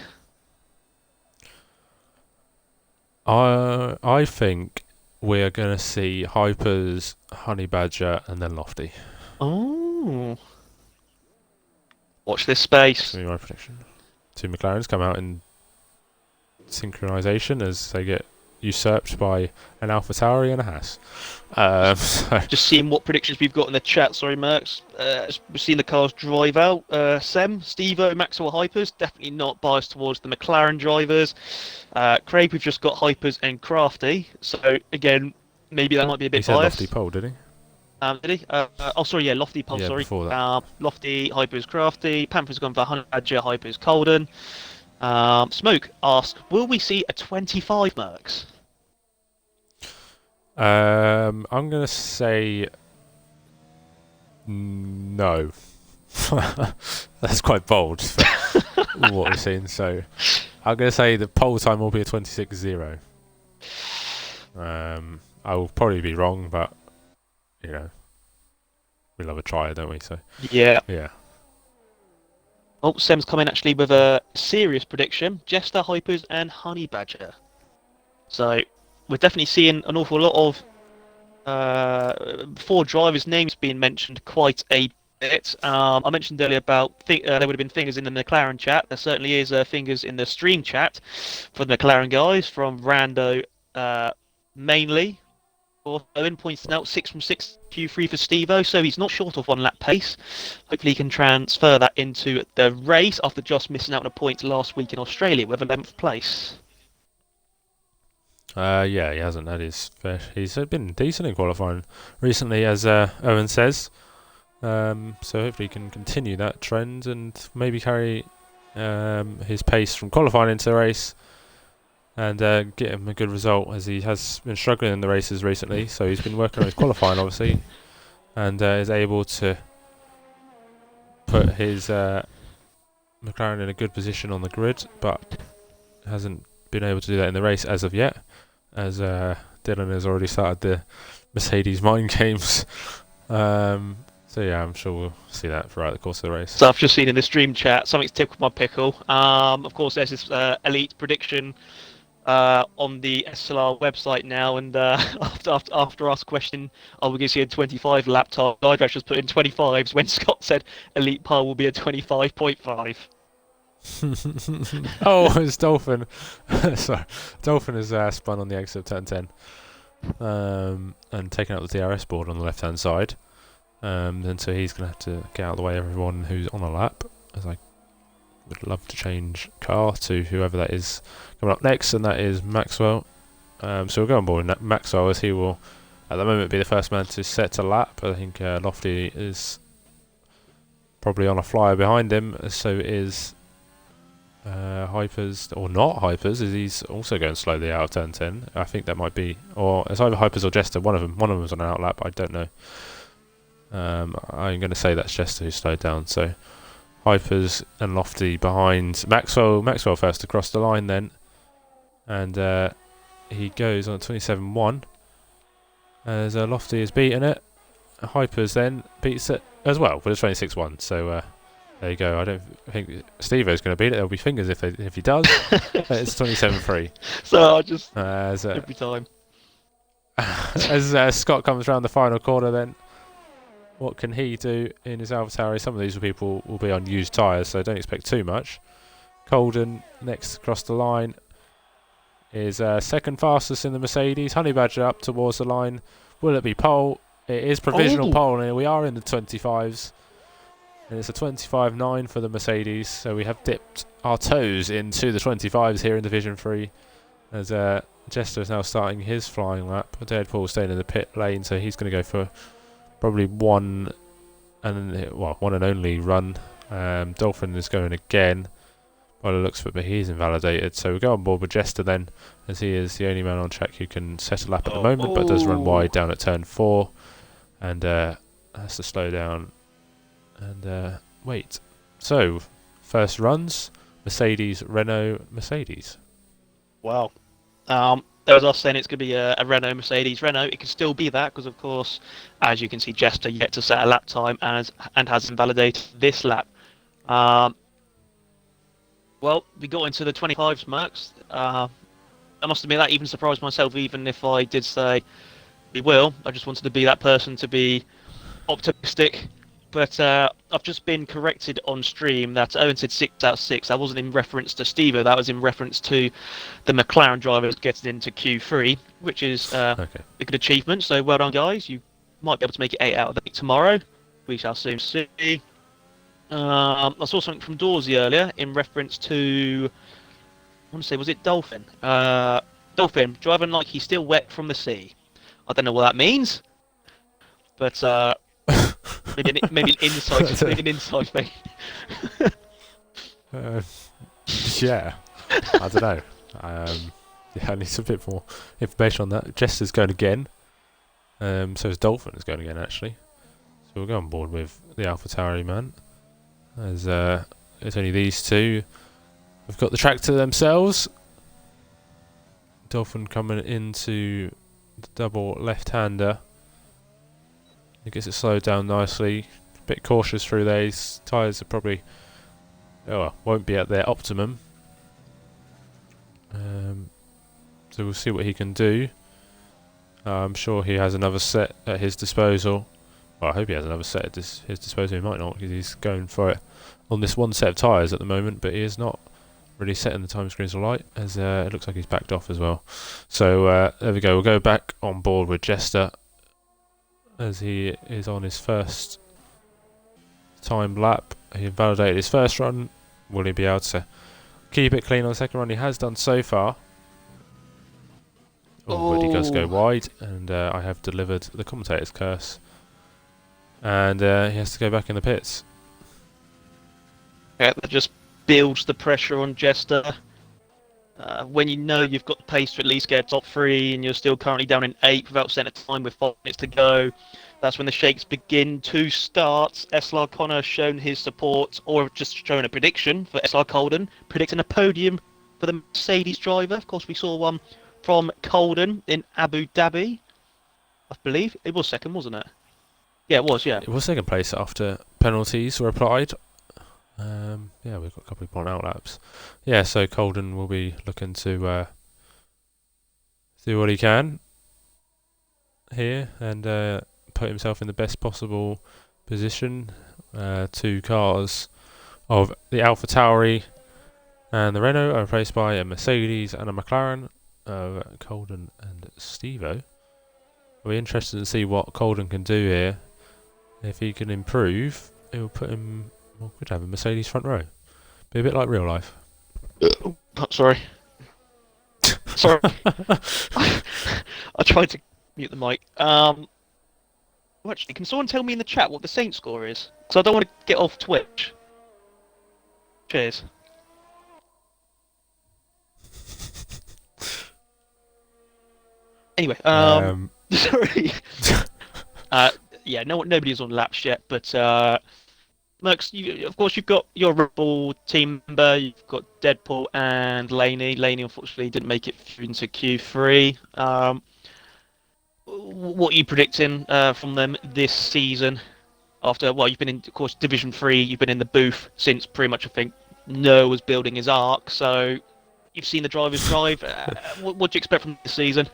I think we're going to see Hypers, Honey Badger, and then Lofty.
Oh. Watch this space.
That's my prediction. Two McLarens come out in synchronisation as they get usurped by an AlphaTauri and a Haas. So
Just seeing what predictions we've got in the chat. Sorry, Mercs. We've seen the cars drive out. Sem, Stevo, Maxwell Hypers. Definitely not biased towards the McLaren drivers. Craig, we've just got Hypers and Crafty. So again, maybe that might be a bit
he said
biased.
Lofty pole, did he?
Did he? Sorry, yeah, Lofty pole.
Yeah,
sorry.
before that.
Lofty, Hypers, Crafty. Panther's gone for Honey Badger, Hypers, Colden. Smoke asks, will we see a 25 Mercs?
I'm going to say no. That's quite bold for what we've seen. So I'm going to say the pole time will be a 26.0. I will probably be wrong, but you know, we love a try, don't we? So
Yeah.
yeah.
Oh, Sem's coming actually with a serious prediction. Jester, Hypers, and Honey Badger. So we're definitely seeing an awful lot of four drivers' names being mentioned quite a bit. I mentioned earlier about there would have been fingers in the McLaren chat. There certainly is fingers in the stream chat for the McLaren guys from Rando mainly. Owen points out 6 from 6 Q3 for Stevo, so he's not short of 1 lap pace. Hopefully he can transfer that into the race after just missing out on a point last week in Australia with 11th place.
Yeah, he hasn't had his fair. He's been decent in qualifying recently, as Owen says. So hopefully he can continue that trend and maybe carry his pace from qualifying into the race and get him a good result, as he has been struggling in the races recently. So he's been working on his qualifying, obviously, and is able to put his McLaren in a good position on the grid, but hasn't been able to do that in the race as of yet, as Dylan has already started the Mercedes mind games. So yeah, I'm sure we'll see that throughout the course of the race.
So I've just seen in the stream chat, something's tickled my pickle. Of course, there's this elite prediction on the SLR website now, and after us questioning, are we going to see a 25 lap time? I've just put in 25s when Scott said elite par will be a 25.5.
Oh, it's Dolphin. Sorry, Dolphin has spun on the exit of turn 10 and taken out the DRS board on the left hand side. And so he's going to have to get out of the way of everyone who's on a lap, as I would love to change car to whoever that is coming up next, and that is Maxwell. So we'll go on board with Maxwell, as he will at the moment be the first man to set a lap. I think Lofty is probably on a flyer behind him, so is Hypers, or not Hypers, as he's also going slowly out of turn 10. I think that might be, or it's either Hypers or Jester. One of them's on an out lap, I don't know. I'm going to say that's Jester who slowed down. So Hypers and Lofty behind Maxwell. Maxwell first across the line then, and he goes on 27.1 as Lofty has beaten it. Hypers then beats it as well with a 26.1. So there you go. I don't think Stevo's going to beat it. There'll be fingers if he does. It's 27.3.
So I just every time
as Scott comes around the final corner, then what can he do in his AlphaTauri? Some of these people will be on used tyres, so don't expect too much. Colden next across the line is second fastest in the Mercedes. Honey Badger up towards the line. Will it be pole? It is provisional pole, and we are in the 25s. And it's a 25.9 for the Mercedes, so we have dipped our toes into the 25s here in Division 3. As Jester is now starting his flying lap. Deadpool staying in the pit lane, so he's going to go for probably one and only run. Dolphin is going again by the looks of it, but he's invalidated. So we go on board with Jester then, as he is the only man on track who can set a lap at the moment, but does run wide down at turn 4. And has to slow down and wait. So, first runs, Mercedes, Renault, Mercedes.
Wow. There was us saying it's going to be a Renault, Mercedes, Renault. It could still be that because, of course, as you can see, Jester yet to set a lap time and has invalidated this lap. Um, well, we got into the 25s, Mercs. I must admit that even surprised myself, even if I did say we will. I just wanted to be that person to be optimistic. But I've just been corrected on stream that Owen said 6 out of 6. That wasn't in reference to Steve, that was in reference to the McLaren drivers getting into Q3, which is a good achievement. So well done, guys. You might be able to make it 8 out of 8 tomorrow. We shall soon see. I saw something from Dawsey earlier in reference to, I want to say, was it Dolphin? Dolphin, driving like he's still wet from the sea. I don't know what that means, but maybe an insight, maybe an insight thing.
Yeah, I don't know. Yeah, I need a bit more information on that. Jester's going again. So is Dolphin is going again, actually. So we'll go on board with the AlphaTauri man. As it's only these two. We've got the track to themselves. Dolphin coming into the double left-hander. He gets it slowed down nicely. A bit cautious through these. Tyres are probably won't be at their optimum. So we'll see what he can do. I'm sure he has another set at his disposal. Well, I hope he has another set at his disposal. He might not, because he's going for it on this one set of tyres at the moment, but he is not really setting the time screens alight, as it looks like he's backed off as well. So there we go. We'll go back on board with Jester as he is on his first time lap. He invalidated his first run. Will he be able to keep it clean on the second run? He has done so far. But he does go wide, and I have delivered the commentator's curse. And he has to go back in the pits.
Yeah, that just builds the pressure on Jester. When you know you've got the pace to at least get top 3, and you're still currently down in 8th without setting a time with 5 minutes to go, that's when the shakes begin to start. SLR Connor has shown his support, or just shown a prediction for SLR Colden, predicting a podium for the Mercedes driver. Of course, we saw one from Colden in Abu Dhabi, I believe. It was second, wasn't it? Yeah, it was, yeah.
It was second place after penalties were applied. Yeah, we've got a couple of point out laps. Yeah, so Colden will be looking to do what he can here and put himself in the best possible position. 2 cars of the AlphaTauri and the Renault are replaced by a Mercedes and a McLaren. Colden and Stevo. I'll be interested to see what Colden can do here. If he can improve, it will put him. Well, could have a Mercedes front row. Be a bit like real life.
Oh, sorry. Sorry. I tried to mute the mic. Actually, can someone tell me in the chat what the Saint score is? Because I don't want to get off Twitch. Cheers. Anyway, sorry. Yeah, nobody's on laps yet, but Mercs, of course, you've got your Red Bull team member, you've got Deadpool and Laney. Laney, unfortunately, didn't make it through into Q3. What are you predicting from them this season? After, well, you've been in, of course, Division 3, you've been in the booth since pretty much, I think, Noah was building his arc, so you've seen the drivers drive. What do you expect from this season?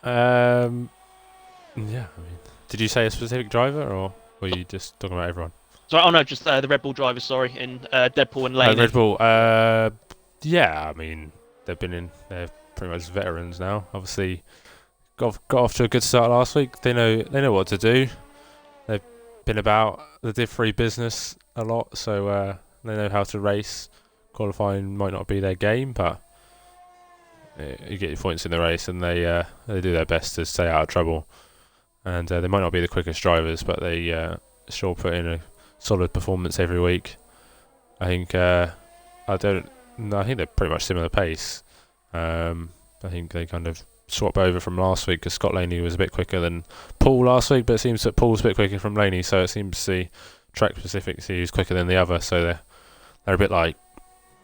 Yeah, I mean, did you say a specific driver, or were you just talking about everyone?
Sorry, oh no, just the Red Bull drivers, sorry, in Deadpool and Laney.
Red Bull, yeah, I mean, they're pretty much veterans now. Obviously, got off to a good start last week. They know what to do. They've been about the Div 3 business a lot, so they know how to race. Qualifying might not be their game, but you get your points in the race, and they do their best to stay out of trouble. And they might not be the quickest drivers, but they sure put in a solid performance every week. I think I think they're pretty much similar pace. I think they kind of swap over from last week, because Scott Laney was a bit quicker than Paul last week, but it seems that Paul's a bit quicker from Laney, so it seems the track specifics who's quicker than the other, so they're a bit like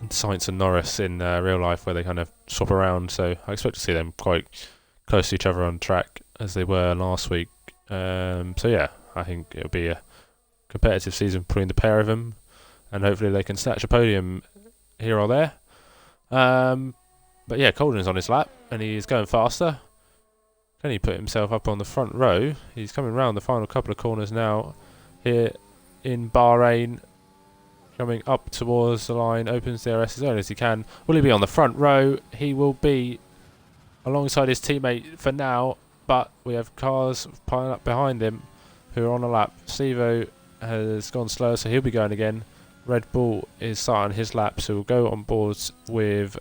Sainz and Norris in real life, where they kind of swap around, so I expect to see them quite close to each other on track as they were last week. So yeah, I think it'll be a competitive season between the pair of them, and hopefully they can snatch a podium here or there. But yeah, Colden's on his lap, and he's going faster. Can he put himself up on the front row? He's coming round the final couple of corners now here in Bahrain, coming up towards the line, opens DRS as early as he can. Will he be on the front row? He will be alongside his teammate for now, but we have cars piling up behind him who are on a lap. Steve-O has gone slower, so he'll be going again. Red Bull is starting his lap, so we'll go on board with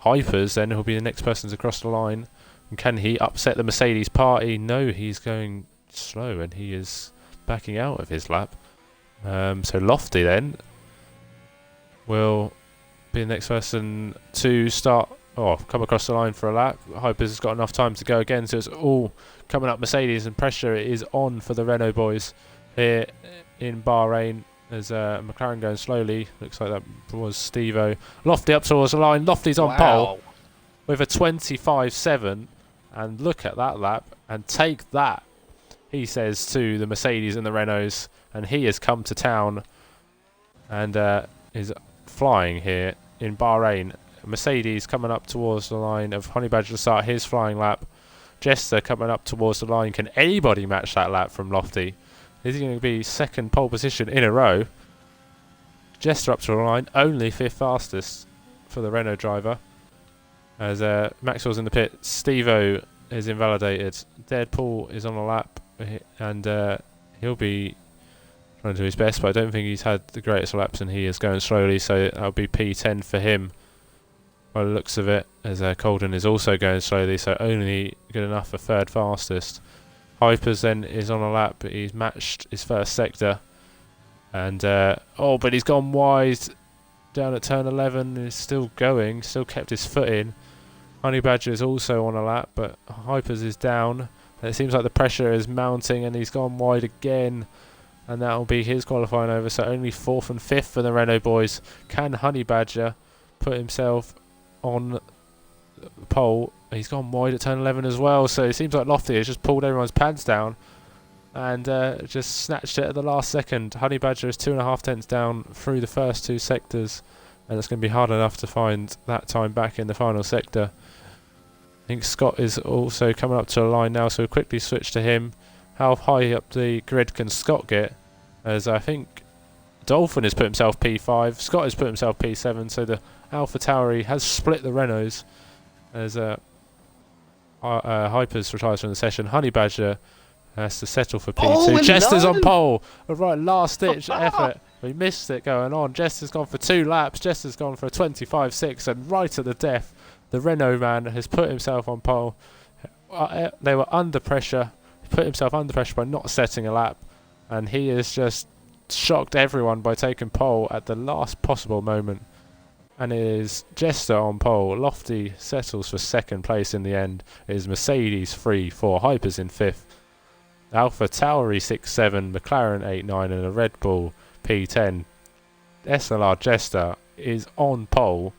Hypers, then he'll be the next person to cross the line. And can he upset the Mercedes party? No, he's going slow, and he is backing out of his lap. So Lofty then will be the next person to come across the line for a lap. Hypers has got enough time to go again, so it's all coming up Mercedes, and pressure is on for the Renault boys here in Bahrain as McLaren going slowly. Looks like that was Steve-O. Lofty up towards the line. Lofty's on pole with a 25.7, and look at that lap, and take that, he says to the Mercedes and the Renaults, and he has come to town and is flying here in Bahrain. Mercedes coming up towards the line of Honey Badger to start his flying lap. Jester coming up towards the line. Can anybody match that lap from Lofty? Is he going to be second pole position in a row? Jester up to the line, only fifth fastest for the Renault driver. As Maxwell's in the pit, Steve-O is invalidated. Deadpool is on a lap, and he'll be trying to do his best, but I don't think he's had the greatest laps, and he is going slowly, so that'll be P10 for him by the looks of it, as Colden is also going slowly, so only good enough for third fastest. Hypers then is on a lap, but he's matched his first sector, and but he's gone wide down at turn 11. He's still going, still kept his foot in. Honey Badger is also on a lap, but Hypers is down, and it seems like the pressure is mounting, and he's gone wide again, and that'll be his qualifying over. So only fourth and fifth for the Renault boys. Can Honey Badger put himself on the pole? He's gone wide at turn 11 as well, so it seems like Lofty has just pulled everyone's pants down and just snatched it at the last second. Honey Badger is 2.5 tenths down through the first two sectors, and it's going to be hard enough to find that time back in the final sector. I think Scott is also coming up to the line now, so we'll quickly switch to him. How high up the grid can Scott get? As I think Dolphin has put himself P5, Scott has put himself P7, so the Alpha Tauri has split the Renaults as Hypers retires from the session. Honey Badger has to settle for P2. Jester's on pole. A right last ditch effort. We missed it going on. Jester's gone for 2 laps. Jester's gone for a 25.6, and right at the death, the Renault man has put himself on pole. They were under pressure. He put himself under pressure by not setting a lap, and he has just shocked everyone by taking pole at the last possible moment. And it is Jester on pole. Lofty settles for second place in the end. It is Mercedes 3-4, Hypers in fifth, Alpha Tauri 6-7, McLaren 8-9, and a Red Bull P10. SLR Jester is on pole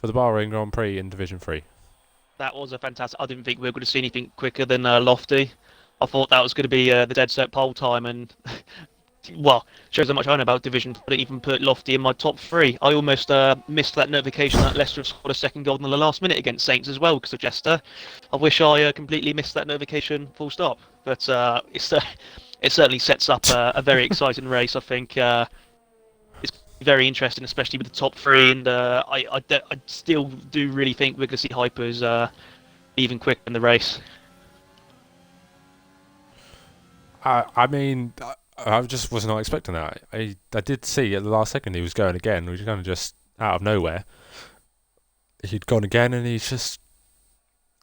for the Bahrain Grand Prix in Division 3.
That was a fantastic. I didn't think we were going to see anything quicker than Lofty. I thought that was going to be the dead set pole time, and well, shows how much I know about Division. I didn't even put Lofty in my top 3. I almost missed that notification that Leicester have scored a second goal in the last minute against Saints as well because of Jester. I wish I completely missed that notification full stop. But it certainly sets up a very exciting race. I think it's very interesting, especially with the top 3. And I still do really think we're going to see Hypers even quicker in the race.
I mean, I just was not expecting that. I did see at the last second he was going again. He was kind of just out of nowhere. He'd gone again, and he's just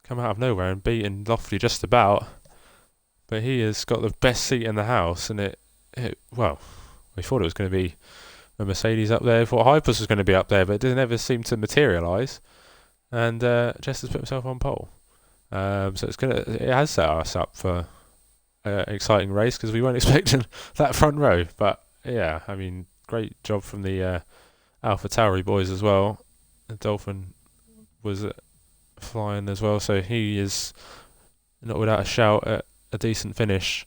come out of nowhere and beaten Lofty just about. But he has got the best seat in the house, and well, we thought it was going to be a Mercedes up there. We thought Hypers was going to be up there, but it didn't ever seem to materialise. And Jester's put himself on pole. So it has set us up for an exciting race because we weren't expecting that front row. But yeah, I mean, great job from the Alpha Tauri boys as well. The Dolphin was flying as well, so he is not without a shout at a decent finish.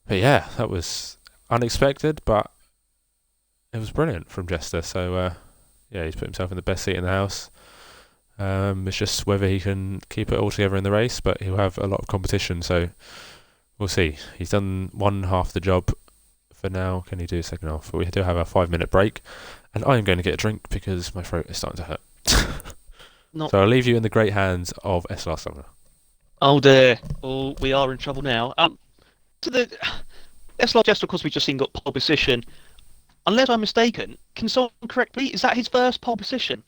But yeah, that was unexpected, but it was brilliant from Jester. So yeah, he's put himself in the best seat in the house. It's just whether he can keep it all together in the race, but he'll have a lot of competition, so we'll see. He's done one half the job for now. Can he do a second half? But we do have a 5-minute break, and I am going to get a drink because my throat is starting to hurt.
Not.
So I'll leave you in the great hands of SLR Summer.
Oh dear. Oh, we are in trouble now. To the SLR Jester, of course, we just seen got pole position. Unless I'm mistaken, can someone correct me? Is that his first pole position?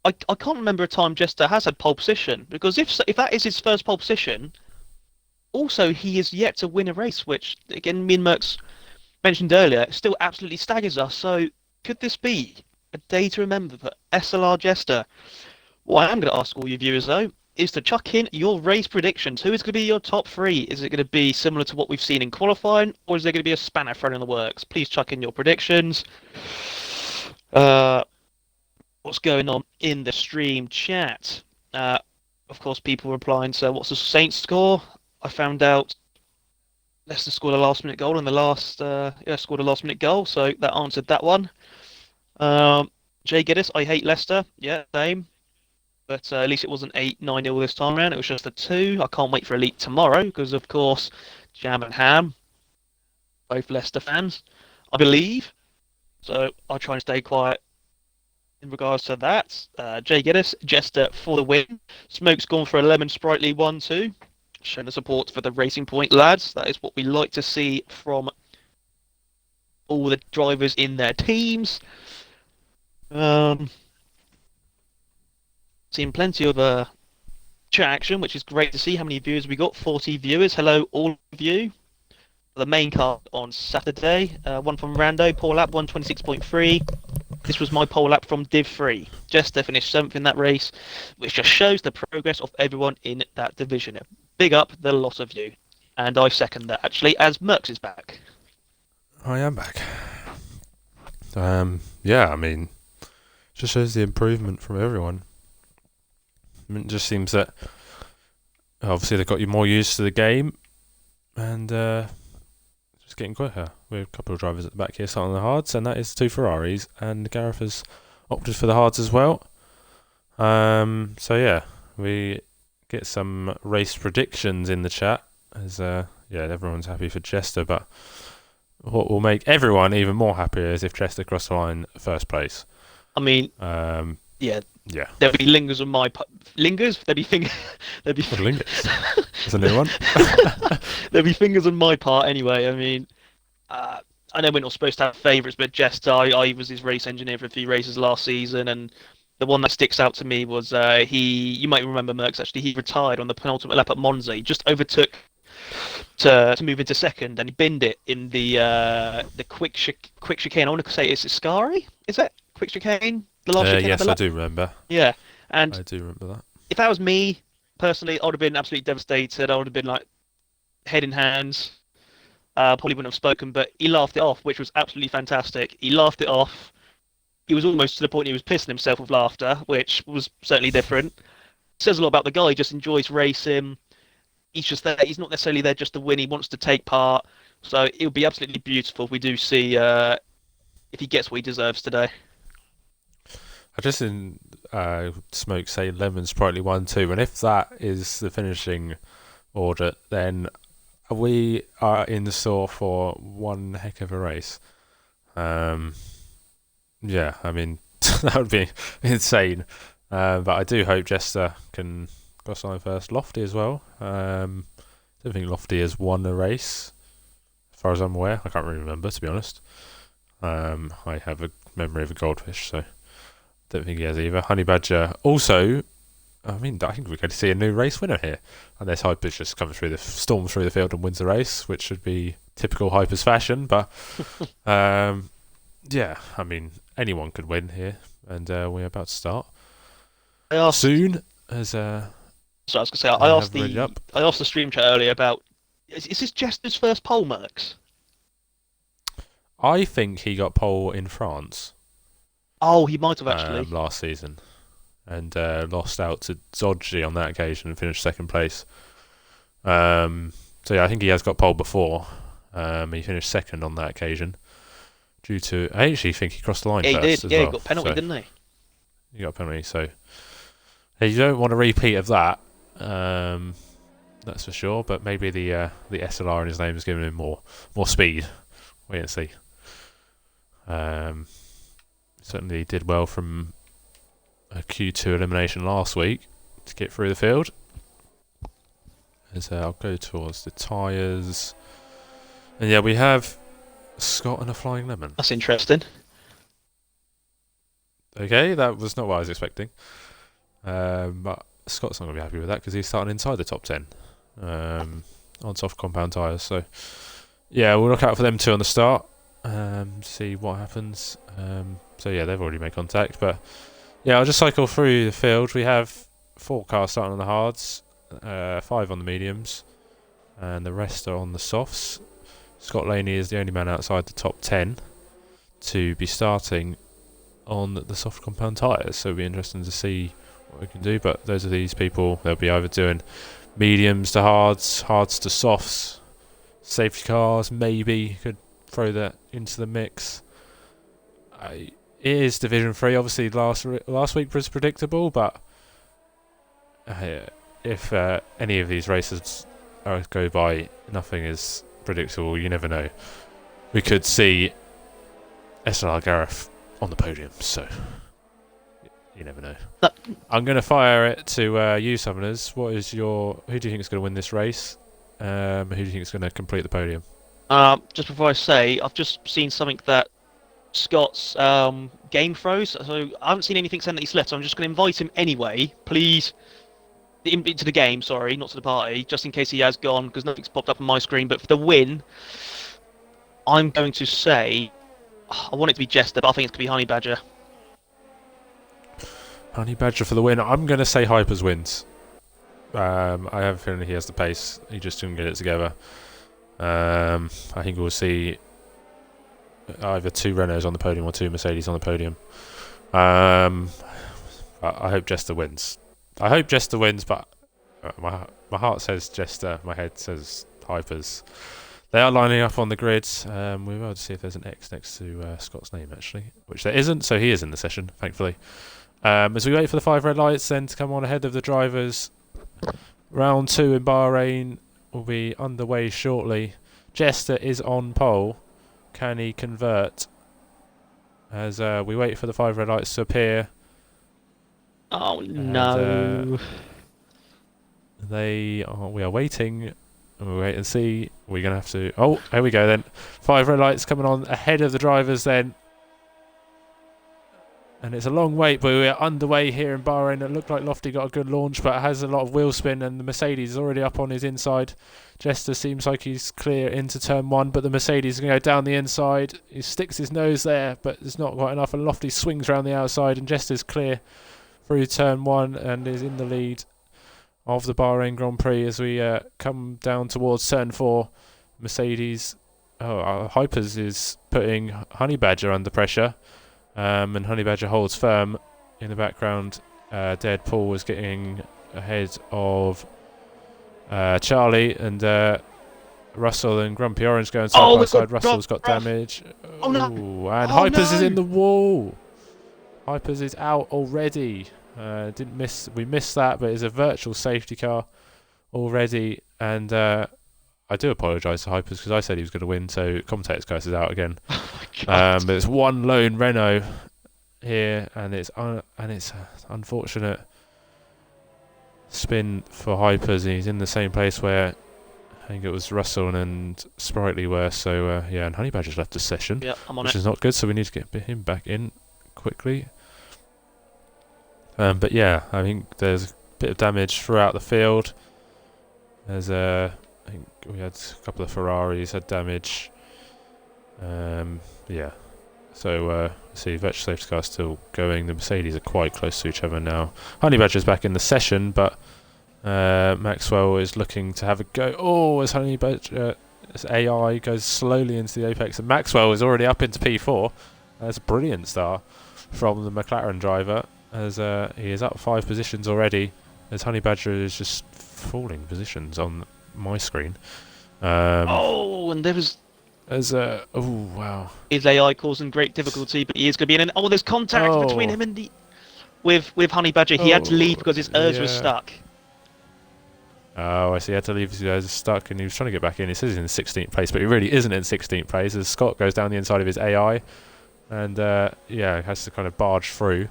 I can't remember a time Jester has had pole position, because if that is his first pole position, also he is yet to win a race, which again me and Merckx mentioned earlier, still absolutely staggers us. So could this be a day to remember for SLR Jester? What I am going to ask all you viewers though is to chuck in your race predictions. Who is going to be your top three? Is it going to be similar to what we've seen in qualifying, or is there going to be a spanner thrown in the works? Please chuck in your predictions. What's going on in the stream chat? Of course, people replying. So, what's the Saints score? I found out Leicester scored a last-minute goal, and scored a last-minute goal. So that answered that one. Jay Giddis, I hate Leicester. Yeah, same. But at least it wasn't 8-9-0 this time around. It was just a 2. I can't wait for Elite tomorrow because, of course, Jam and Ham, both Leicester fans, I believe. So I'll try and stay quiet in regards to that. Jay Giddis, Jester for the win. Smoke's gone for a lemon sprightly 1-2. Showing the support for the Racing Point lads. That is what we like to see from all the drivers in their teams. Seeing plenty of chat action, which is great to see. How many viewers we got? 40 viewers. Hello, all of you. The main card on Saturday. One from Rando, pole lap 126.3. This was my pole lap from Div 3. Jester finished 7th in that race, which just shows the progress of everyone in that division. Big up the lot of you. And I second that, actually, as Merckx is back.
I am back. Yeah, I mean, just shows the improvement from everyone. I mean, it just seems that obviously they've got you more used to the game, and just getting quicker. We have a couple of drivers at the back here starting the hards, and that is 2 Ferraris, and Gareth has opted for the hards as well. So yeah, we get some race predictions in the chat, as yeah, everyone's happy for Jester, but what will make everyone even more happier is if Jester crossed the line first place.
I mean, yeah. There'll be lingers on my lingers. There'll be fingers.
Lingers. That's a new one.
There'll be fingers on my part anyway. I mean, I know we're not supposed to have favourites, but Jester, I was his race engineer for a few races last season, and the one that sticks out to me was you might remember Merckx actually. He retired on the penultimate lap at Monza. He just overtook to move into second, and he binned it in the quick chicane. I want to say it's Ascari. Is that quick chicane? The last chicane.
Yes, I do remember.
Yeah, and
I do remember that.
if that was me personally, I would have been absolutely devastated. I would have been like head in hands. Probably wouldn't have spoken, but he laughed it off, which was absolutely fantastic. He laughed it off. He was almost to the point he was pissing himself with laughter, which was certainly different. Says a lot about the guy. He just enjoys racing. He's just there. He's not necessarily there just to win. He wants to take part. So it would be absolutely beautiful if we do see if he gets what he deserves today.
I just in Smoke say lemon sprightly 1-2, and if that is the finishing order, then we are in the store for one heck of a race. Yeah, I mean that would be insane. But I do hope Jester can cross line first. Lofty as well. I don't think Lofty has won a race, as far as I'm aware. I can't really remember, to be honest. I have a memory of a goldfish, so don't think he has either. Honey Badger also. I mean, I think we're going to see a new race winner here, unless Hypers just comes storms through the field and wins the race, which should be typical Hypers fashion. But yeah, I mean, anyone could win here, and we're about to start soon. As
So I was gonna say,
I have read it up.
I asked the stream chat earlier about is this Jester's first pole, Mercs?
I think he got pole in France
Oh, he might have actually.
last season, and lost out to Zodji on that occasion and finished second place. So yeah, I think he has got pole before. He finished second on that occasion due to. I actually think he crossed the line
Yeah, he
first
did.
as
Yeah,
well.
he got penalty,
So
didn't he?
he got a penalty. So you don't want a repeat of that. That's for sure. But maybe the SLR in his name has given him more speed. Wait and see. Certainly did well from a Q2 elimination last week to get through the field. As I'll go towards the tyres. And yeah, we have Scott and a flying lemon.
That's interesting.
Okay, that was not what I was expecting. But Scott's not going to be happy with that because he's starting inside the top 10 on soft compound tyres. So yeah, we'll look out for them two on the start. See what happens. So yeah, they've already made contact. But yeah, I'll just cycle through the field. We have 4 cars starting on the hards, 5 on the mediums, and the rest are on the softs. Scott Laney is the only man outside the top 10 to be starting on the soft compound tyres, so it'll be interesting to see what we can do. But those are these people. They'll be either doing mediums to hards, hards to softs, safety cars, maybe could throw that into the mix. It is Division 3. Obviously last week was predictable, but if any of these races go by, nothing is predictable. You never know. We could see SLR Gareth on the podium, so you never know. I'm going to fire it to you, Summoners. Who do you think is going to win this race? Who do you think is going to complete the podium?
Just before I say, I've just seen something that Scott's game froze, so I haven't seen anything saying that he's left, so I'm just going to invite him anyway, please, into the game, sorry, not to the party, just in case he has gone, because nothing's popped up on my screen. But for the win, I'm going to say, I want it to be Jester, but I think it's going to be Honey Badger.
Honey Badger for the win. I'm going to say Hypers wins. I have a feeling he has the pace. He just didn't get it together. I think we'll see either 2 Renaults on the podium or 2 Mercedes on the podium. I hope Jester wins. But my heart says Jester, my head says Hypers. They are lining up on the grid. We're able to see if there's an X next to Scott's name, actually, which there isn't, so he is in the session, thankfully. As we wait for the 5 red lights then to come on ahead of the drivers, round 2 in Bahrain will be underway shortly. Jester is on pole. Can he convert? As we wait for the 5 red lights to appear.
Oh no!
We are waiting. And we'll wait and see. We're going to have to... Oh, here we go then. 5 red lights coming on ahead of the drivers then. And it's a long wait, but we're underway here in Bahrain. It looked like Lofty got a good launch, but it has a lot of wheel spin, and the Mercedes is already up on his inside. Jester seems like he's clear into turn 1, but the Mercedes is going to go down the inside. He sticks his nose there, but it's not quite enough, and Lofty swings around the outside, and Jester's clear through turn 1 and is in the lead of the Bahrain Grand Prix as we come down towards turn 4. Mercedes, Hypers is putting Honey Badger under pressure, and Honey Badger holds firm in the background. Deadpool was getting ahead of Charlie, and Russell and Grumpy Orange going side by side. Russell's got damage.
Oh no!
And Hypers is in the wall. Hypers is out already. We missed that, but it's a virtual safety car already, and I do apologise to Hypers because I said he was going to win, so commentator's curse is out again. But it's one lone Renault here, and it's unfortunate spin for Hypers, and he's in the same place where I think it was Russell and Sprightly were. So yeah, and Honey Badger's left the session, which is not good, so we need to get him back in quickly. But yeah, I think there's a bit of damage throughout the field. There's I think we had a couple of Ferraris had damage. Yeah, so see, virtual safety car still going. The Mercedes are quite close to each other now. Honey Badger's back in the session, but Maxwell is looking to have a go. Oh, as as AI goes slowly into the apex, and Maxwell is already up into P4. That's a brilliant start from the McLaren driver, as he is up 5 positions already, as Honey Badger is just falling positions on my screen.
And there was
wow.
his AI causing great difficulty, but he is going to be in an. Oh, there's contact between him and the with Honey Badger. He had to leave because his ERS was stuck.
Oh, I see. He had to leave his guys stuck, and he was trying to get back in. He says he's in 16th place, but he really isn't in 16th place, as Scott goes down the inside of his AI, and has to kind of barge through.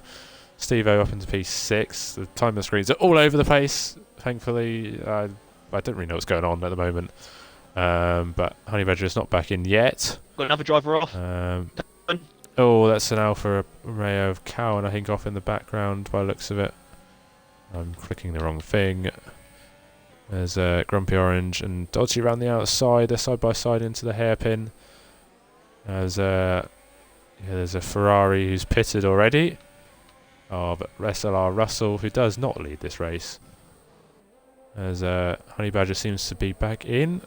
Steve-O up into P6. The timer screens are all over the place. Thankfully, I don't really know what's going on at the moment. But Honey Badger is not back in yet.
Got another driver off.
That's an Alfa Romeo of Cowan, I think, off in the background by the looks of it. I'm clicking the wrong thing. There's Grumpy Orange and Dodgy around the outside. They're side by side into the hairpin. There's a Ferrari who's pitted already. Oh, but SLR Russell, who does not lead this race. As Honey Badger seems to be back in.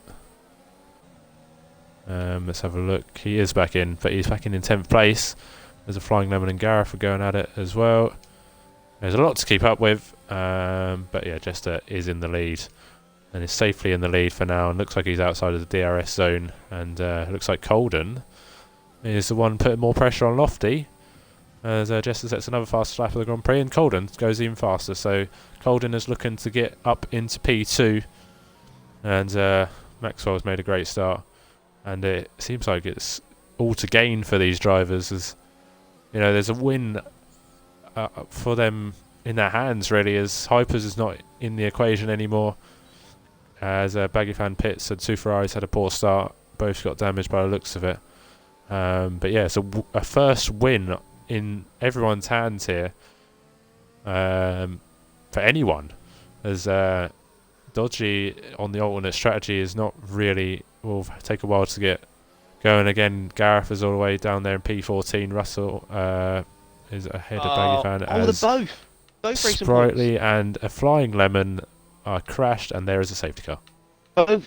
Let's have a look. He is back in, but he's back in 10th place. There's a Flying Lemon and Gareth are going at it as well. There's a lot to keep up with, but yeah, Jester is in the lead and is safely in the lead for now, and looks like he's outside of the DRS zone, and looks like Colden is the one putting more pressure on Lofty, as Jester sets another fast lap of the Grand Prix, and Colden goes even faster, so Colden is looking to get up into P2, and Maxwell's made a great start, and it seems like it's all to gain for these drivers, as there's a win for them in their hands, really, as Hypers is not in the equation anymore, as Baggy Fan pits and 2 Ferraris had a poor start, both got damaged by the looks of it, but yeah, it's a first win in everyone's hands here, for anyone, as Dodgy on the alternate strategy is not really, will take a while to get going again. Gareth is all the way down there in P14. Russell is ahead of Baggy Fan, as
both
Sprightly and a Flying Lemon are crashed, and there is a safety car.
I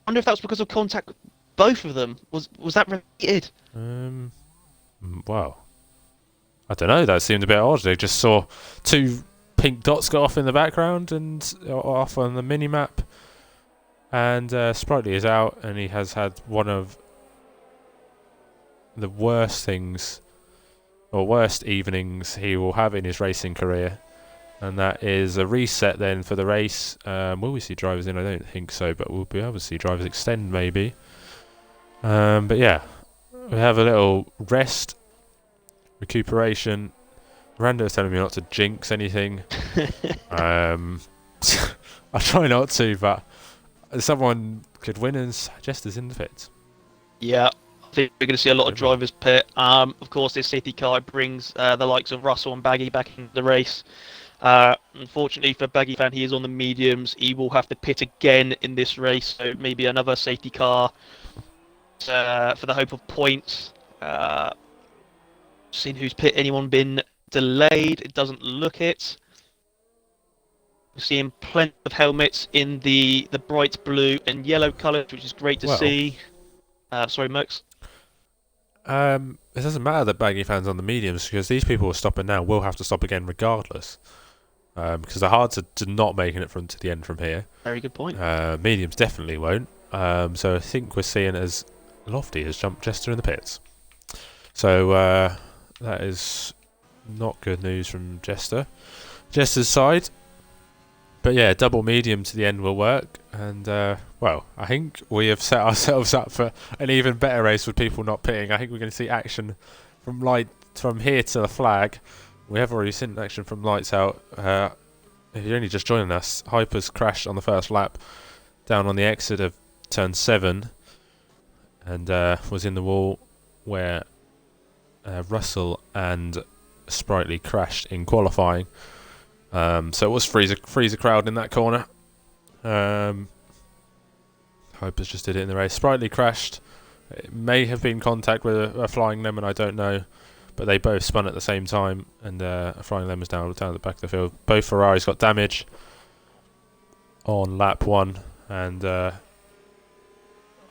wonder if that was because of contact. Both of them, was that related?
Well, I don't know. That seemed a bit odd. They just saw 2 pink dots go off in the background and off on the mini map, and Sprightly is out, and he has had one of the worst evenings he will have in his racing career, and that is a reset then for the race. Will we see drivers in? I don't think so, but we'll be able to see drivers extend maybe. But yeah, we have a little rest, recuperation. Rando is telling me not to jinx anything. I try not to, but someone could win, and Jester's in the pits.
Yeah, I think we're going to see a lot of drivers pit. Of course, this safety car brings the likes of Russell and Baggy back into the race. Unfortunately for Baggy Fan, he is on the mediums. He will have to pit again in this race, so maybe another safety car for the hope of points. Seen who's pit. Anyone been delayed? It doesn't look it. We're seeing plenty of helmets in the bright blue and yellow colours, which is great to see. Sorry, Mercs.
It doesn't matter that Baggy Fan's on the mediums, because these people who are stopping now will have to stop again regardless. Because they're hard to not making it to the end from here.
Very good point.
Mediums definitely won't. So I think we're seeing as Lofty has jumped Jester in the pits. So that is not good news from Jester's side. But yeah, double medium to the end will work. And I think we have set ourselves up for an even better race with people not pitting. I think we're going to see action from here to the flag. We have already seen action from lights out. If you're only just joining us, Hypers crashed on the first lap down on the exit of turn 7 and was in the wall where Russell and Sprightly crashed in qualifying. So it was freezer crowd in that corner. Hypers just did it in the race. Sprightly crashed. It may have been contact with a Flying Lemon, I don't know. But they both spun at the same time, and a Flying Lemon was down at the back of the field. Both Ferraris got damage. on lap 1 and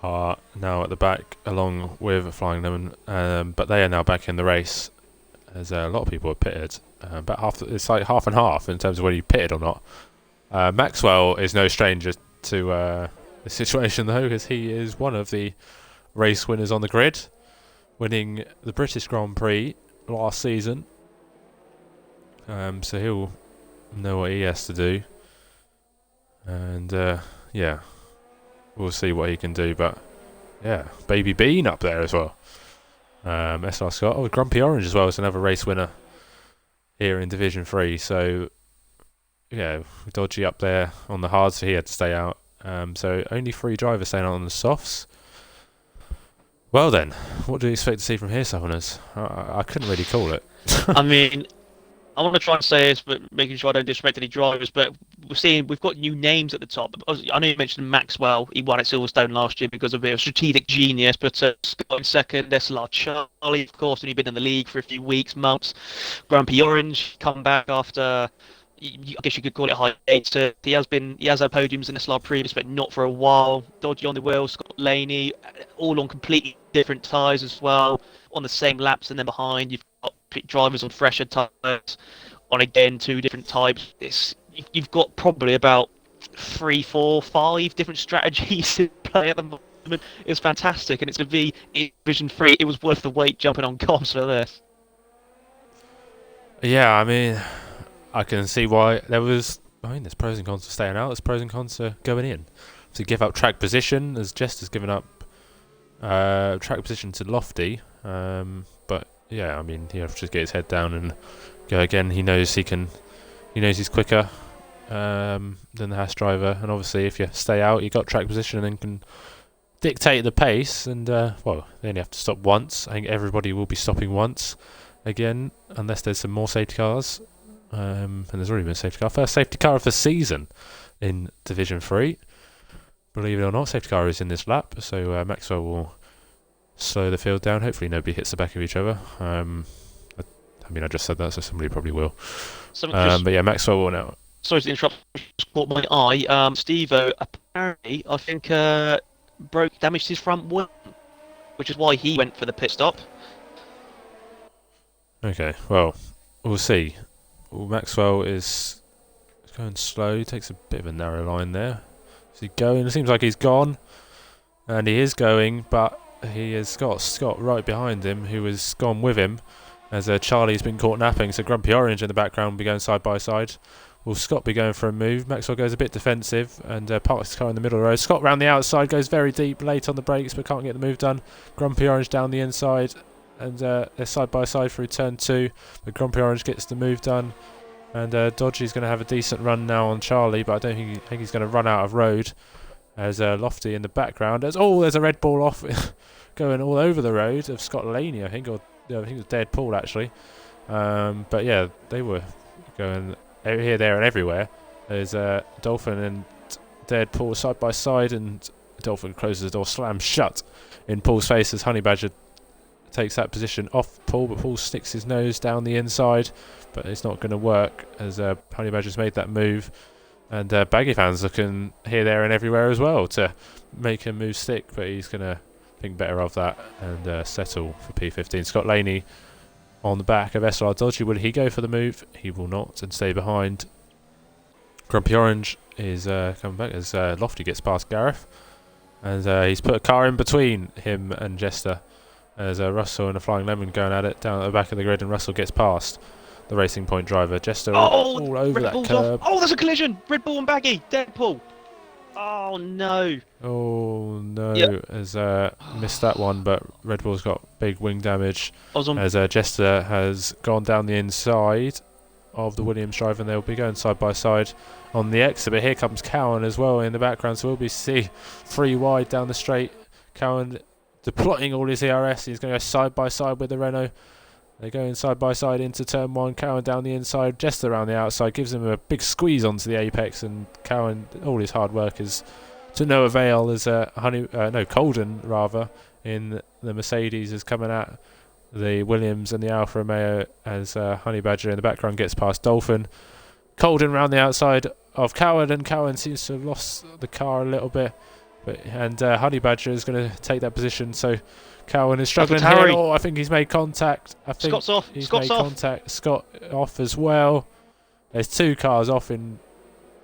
are now at the back along with Flying Lemon, but they are now back in the race as a lot of people are pitted. But it's like half and half in terms of whether you pitted or not. Maxwell is no stranger to the situation though, because he is one of the race winners on the grid, winning the British Grand Prix last season. So he'll know what he has to do, and yeah, we'll see what he can do. But yeah, Baby Bean up there as well. SLR Scott, Grumpy Orange as well is another race winner here in Division 3. So yeah, Dodgy up there on the hards, so he had to stay out. So only 3 drivers staying out on the softs. Well then, what do you expect to see from here, Southerners? I couldn't really call it.
I mean, I want to try and say this, but making sure I don't disrespect any drivers. But we've got new names at the top. I know you mentioned Maxwell. He won at Silverstone last year because of a bit of strategic genius. But Scott in second, SLR Charlie, of course, only been in the league for a few weeks, months. Grumpy Orange come back after, I guess you could call it hiatus. He has had podiums in SLR previous, but not for a while. Dodgy on the wheel, Scott Laney, all on completely different tyres as well, on the same laps, and then behind you've got drivers on fresher tyres, on again 2 different types. You've got probably about 3, 4, 5 different strategies to play at the moment. It's fantastic, and it's going to be in Division 3. It was worth the wait jumping on comms for this.
Yeah, I mean, I can see why there's pros and cons to staying out. There's pros and cons to going in. To give up track position, as Jester's given up track position to Lofty. But yeah, I mean, he has to just get his head down and go again. He knows he's quicker than the Haas driver, and obviously if you stay out, you got track position and can dictate the pace. And they only have to stop once. I think everybody will be stopping once again, unless there's some more safety cars. And there's already been a safety car. First safety car of the season in Division 3. Believe it or not, safety car is in this lap, so Maxwell will slow the field down. Hopefully nobody hits the back of each other. I just said that, so somebody probably will. But yeah, Maxwell will now.
Sorry to interrupt, just caught my eye. Steve-O apparently, I think, damaged his front wing, which is why he went for the pit stop.
Okay, well, we'll see. Maxwell is going slow. He takes a bit of a narrow line there. Is he going? It seems like he's gone. And he is going, but he has got Scott right behind him, who has gone with him, as Charlie's been caught napping. So Grumpy Orange in the background will be going side by side. Will Scott be going for a move? Maxwell goes a bit defensive and parks his car in the middle of the road. Scott round the outside, goes very deep, late on the brakes, but can't get the move done. Grumpy Orange down the inside, and they're side by side through turn 2. But Grumpy Orange gets the move done. And Dodgy's going to have a decent run now on Charlie, but I don't think he's going to run out of road. As Lofty in the background. There's a red ball off going all over the road of Scott Laney, I think, or I think it was Dead Paul actually. But yeah, they were going here, there, and everywhere. There's Dolphin and Dead Paul side by side, and Dolphin closes the door, slams shut in Paul's face as Honey Badger takes that position off Paul, but Paul sticks his nose down the inside, but it's not going to work as Honey Badger's made that move. And Baggy Fan's looking here, there, and everywhere as well to make him move stick, but he's going to think better of that and settle for P15. Scott Laney on the back of SLR Dodgy. Will he go for the move? He will not and stay behind. Grumpy Orange is coming back as Lofty gets past Gareth. And he's put a car in between him and Jester as Russell and a Flying Lemon going at it down at the back of the grid, and Russell gets past the Racing Point driver. Jester all over that curb.
Oh, there's a collision! Red Bull and Baggy! Deadpool! Oh, no.
Oh, no.
Yep.
Has missed that one, but Red Bull's got big wing damage. As Jester has gone down the inside of the Williams driver, and they'll be going side by side on the exit. But here comes Cowan as well in the background, so we'll be see 3 wide down the straight. Cowan deploying all his ERS. He's going to go side by side with the Renault. They're going side by side into turn 1. Cowan down the inside, Jester around the outside, gives him a big squeeze onto the apex, and Cowan, all his hard work is to no avail as Colden rather in the Mercedes is coming at the Williams and the Alfa Romeo as Honey Badger in the background gets past Dolphin. Colden round the outside of Cowan, and Cowan seems to have lost the car a little bit. And Honey Badger is going to take that position. So Cowan is struggling here. Oh, I think he's made contact. I think
Scott's off.
he's
Scott's
made
off.
contact. Scott off as well. There's 2 cars off in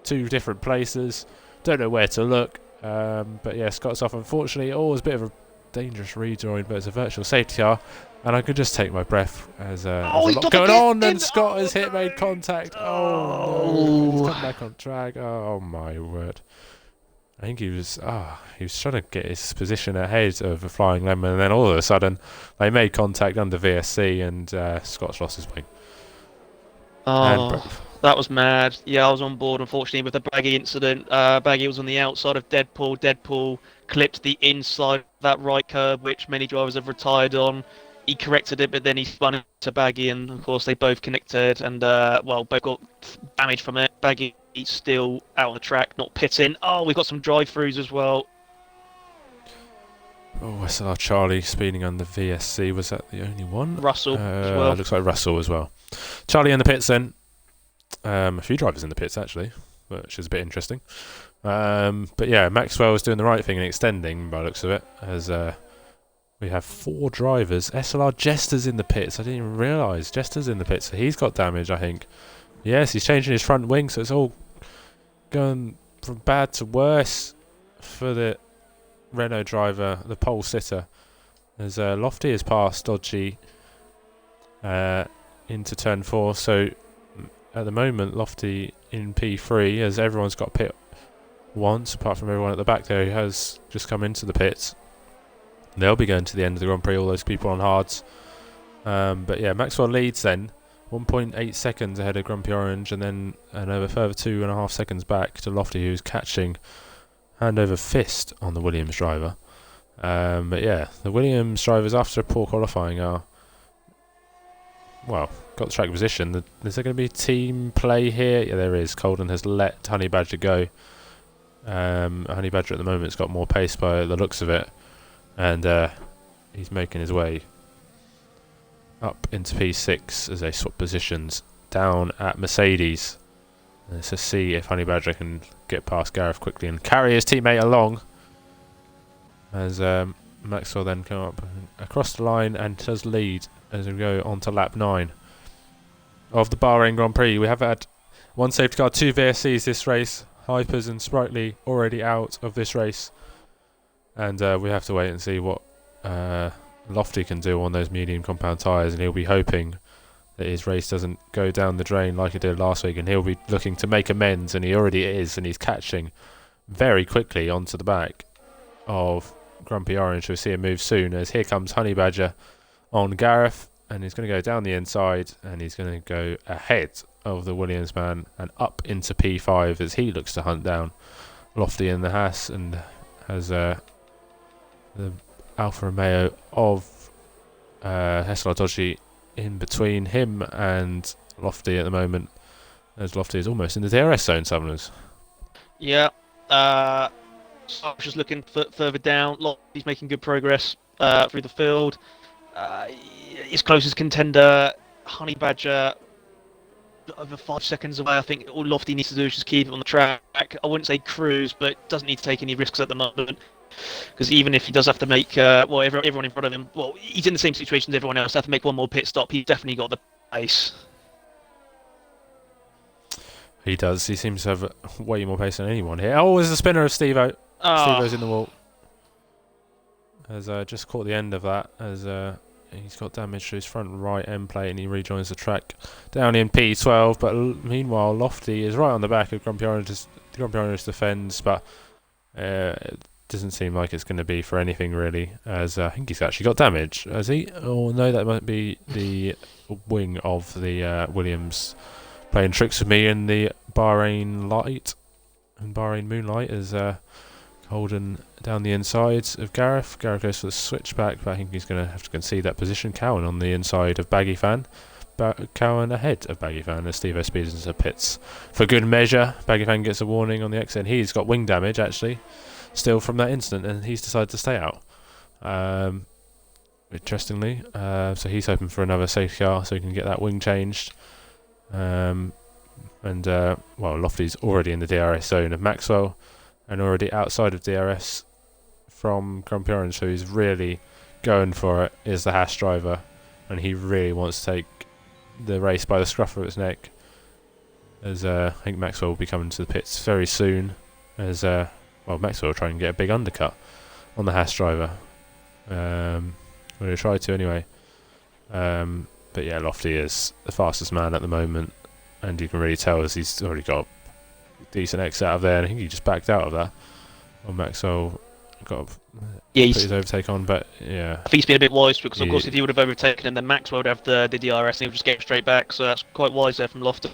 2 different places. Don't know where to look. But yeah, Scott's off. Unfortunately, it was a bit of a dangerous rejoin, but it's a virtual safety car. And I could just take my breath as there's a lot going on, and Scott has made contact. Oh no, he's come back on track. Oh my word. I think he was trying to get his position ahead of a Flying Lemon, and then all of a sudden they made contact under VSC, and Scott's lost his wing.
That was mad. Yeah, I was on board, unfortunately, with the Baggy incident. Baggy was on the outside of Deadpool. Deadpool clipped the inside of that right curb, which many drivers have retired on. He corrected it, but then he spun into Baggy, and of course they both connected, and both got damage from it. Baggy still out on the track, not pitting. Oh, we've got some drive-throughs as well.
Oh, SLR Charlie speeding under VSC. Was that the only one?
Russell as well.
Looks like Russell as well. Charlie in the pits then. A few drivers in the pits actually, which is a bit interesting. But yeah, Maxwell was doing the right thing and extending by the looks of it, as we have 4 drivers. SLR Jester's in the pits. I didn't even realise Jester's in the pits, so he's got damage, I think. Yes, he's changing his front wing, so it's all going from bad to worse for the Renault driver, the pole sitter. As Lofty has passed Dodgy into turn 4, so at the moment Lofty in P3, as everyone's got pit once, apart from everyone at the back there who has just come into the pits. They'll be going to the end of the Grand Prix, all those people on hards. But yeah, Maxwell leads then, 1.8 seconds ahead of Grumpy Orange, and then another further 2.5 seconds back to Lofty, who's catching hand over fist on the Williams driver. But yeah, the Williams drivers, after poor qualifying, are, well, got the track position. Is there going to be team play here? Yeah, there is. Colden has let Honey Badger go. Honey Badger at the moment has got more pace by the looks of it, and he's making his way up into P6 as they swap positions down at Mercedes. Let's just see if Honey Badger can get past Gareth quickly and carry his teammate along, as Maxwell then come up across the line and does lead as we go on to lap 9 of the Bahrain Grand Prix. We have had 1 safety car, 2 VSCs this race. Hypers and Sprightly already out of this race, and we have to wait and see what Lofty can do on those medium compound tyres, and he'll be hoping that his race doesn't go down the drain like it did last week, and he'll be looking to make amends, and he already is, and he's catching very quickly onto the back of Grumpy Orange. We'll see him move soon, as here comes Honey Badger on Gareth, and he's going to go down the inside, and he's going to go ahead of the Williams man and up into P5 as he looks to hunt down Lofty in the Haas, and has the Alfa Romeo of SLR Dodgy in between him and Lofty at the moment, as Lofty is almost in the DRS zone, Summoners.
Yeah, so I was just looking further down. Lofty's making good progress through the field. His closest contender, Honey Badger, over 5 seconds away. I think all Lofty needs to do is just keep it on the track. I wouldn't say cruise, but doesn't need to take any risks at the moment. Because even if he does have to make, everyone in front of him, he's in the same situation as everyone else, have to make one more pit stop, he's definitely got the pace.
He does. He seems to have way more pace than anyone here. Oh, there's a spinner of Steve-O. Steve-O's in the wall. Has just caught the end of that, as he's got damage to his front right end plate, and he rejoins the track down in P12. But meanwhile, Lofty is right on the back of Grumpy Orange. Grumpy Orange defends, but it doesn't seem like it's going to be for anything really, as I think he's actually got damage. Has he? Oh no, that might be the wing of the Williams playing tricks with me in the Bahrain light and Bahrain moonlight, as Holden down the insides of Gareth. Gareth goes for the switchback, but I think he's going to have to concede that position. Cowan on the inside of Baggy Fan. Cowan ahead of Baggy Fan as Steve-O speeds into pits for good measure. Baggy Fan gets a warning on the exit. He's got wing damage actually, still from that incident, and he's decided to stay out. Interestingly, so he's hoping for another safety car so he can get that wing changed. and Lofty's already in the DRS zone of Maxwell, and already outside of DRS from Grumpy Orange, so he's really going for it, is the Haas driver, and he really wants to take the race by the scruff of its neck, as I think Maxwell will be coming to the pits very soon, as Maxwell will try and get a big undercut on the Haas driver. We're going to try to anyway. But yeah, Lofty is the fastest man at the moment, and you can really tell as he's already got a decent exit out of there, and I think he just backed out of that. Well, Maxwell got to put his overtake on, but yeah.
I think he's been a bit wise, because of course if he would have overtaken him, then Maxwell would have the DRS and he would just get straight back, so that's quite wise there from Lofty.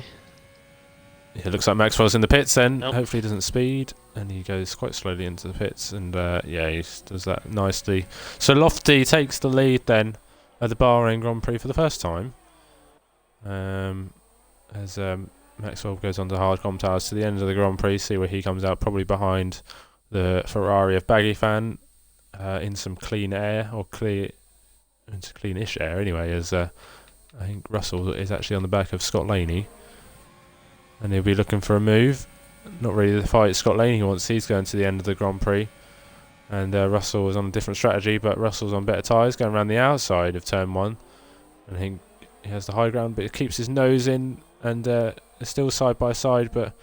It looks like Maxwell's in the pits then. Nope. Hopefully he doesn't speed, and he goes quite slowly into the pits, and he does that nicely. So Lofty takes the lead then at the Bahrain Grand Prix for the first time, as Maxwell goes on to hard comp tires to the end of the Grand Prix, see where he comes out, probably behind the Ferrari of Baggy Fan, in some clean air, or into cleanish air anyway, as I think Russell is actually on the back of Scott Laney, and he'll be looking for a move. Not really the fight Scott Laney wants. He's going to the end of the Grand Prix, and Russell is on a different strategy, but Russell's on better tyres, going around the outside of turn 1, and I think he has the high ground, but he keeps his nose in, and is still side by side, but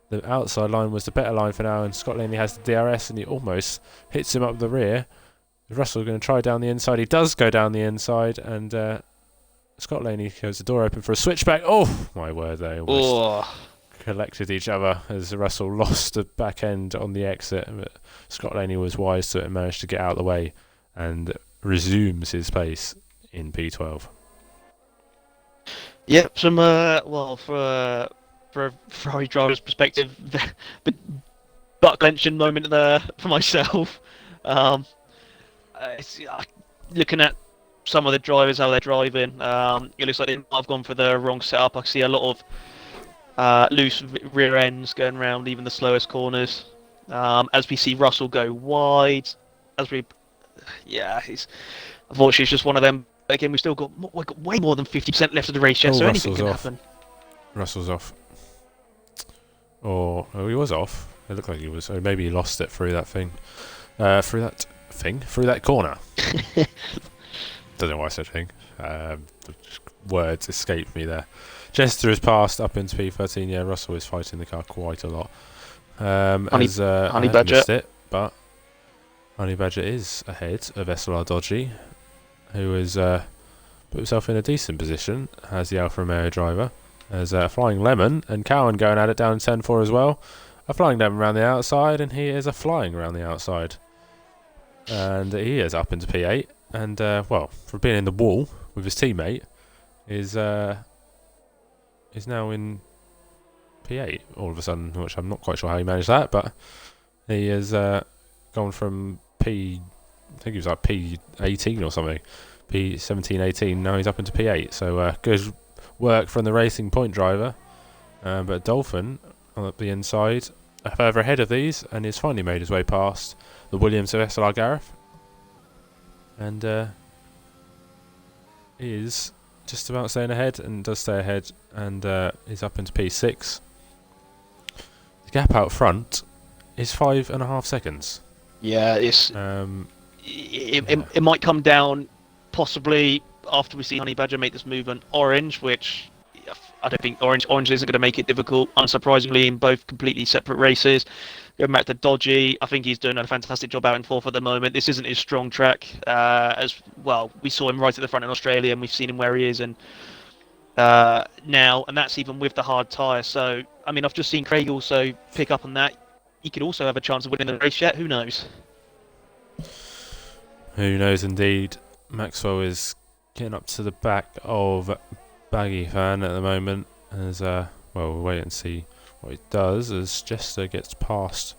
the outside line was the better line for now, and Scott Laney has the DRS, and he almost hits him up the rear. Russell's going to try down the inside. He does go down the inside, and Scott Laney goes the door open for a switchback. Oh my word, they almost collected each other as Russell lost the back end on the exit, but Scott Laney was wise to it and managed to get out of the way and resumes his place in P12.
Yep, some for a Ferrari driver's perspective, the butt clenching moment there for myself. Looking at some of the drivers, how they're driving, it looks like they might have gone for the wrong setup. I see a lot of loose rear ends going around even the slowest corners. As we see Russell go wide, unfortunately it's just one of them. Again, we've got way more than 50% left of the race yet, so anything can happen.
Russell's off. Or he was off. It looked like he was. Or maybe he lost it through that thing. Through that corner. Don't know why I said thing. Words escaped me there. Jester has passed up into P13. Yeah, Russell is fighting the car quite a lot. Honey Badger missed it, but Honey Badger is ahead of SLR Dodgy, who has put himself in a decent position as the Alfa Romeo driver. There's Flying Lemon and Cowan going at it down in 10-4 as well. A Flying Lemon around the outside, and he is a flying around the outside. And he is up into P8. And, for being in the wall with his teammate, is now in P8 all of a sudden, which I'm not quite sure how he managed that, but he has gone from I think he was like P18 or something, P17, 18, now he's up into P8, so good work from the Racing Point driver, but Dolphin on the inside, further ahead of these, and he's finally made his way past the Williams of SLR Gareth, and he is just about staying ahead, and does stay ahead, and is up into P6. The gap out front is 5.5 seconds.
Yeah, it's it might come down possibly after we see Honey Badger make this move on Orange, which I don't think Orange isn't going to make it difficult, unsurprisingly, in both completely separate races. Going back to Dodgy, I think he's doing a fantastic job out in fourth at the moment. This isn't his strong track, as well. We saw him right at the front in Australia, and we've seen him where he is and now, and that's even with the hard tyre. So, I mean, I've just seen Craig also pick up on that. He could also have a chance of winning the race yet. Who knows?
Who knows, indeed. Maxwell is getting up to the back of Baggy Fan at the moment. As we'll wait and see what he does as Jester gets past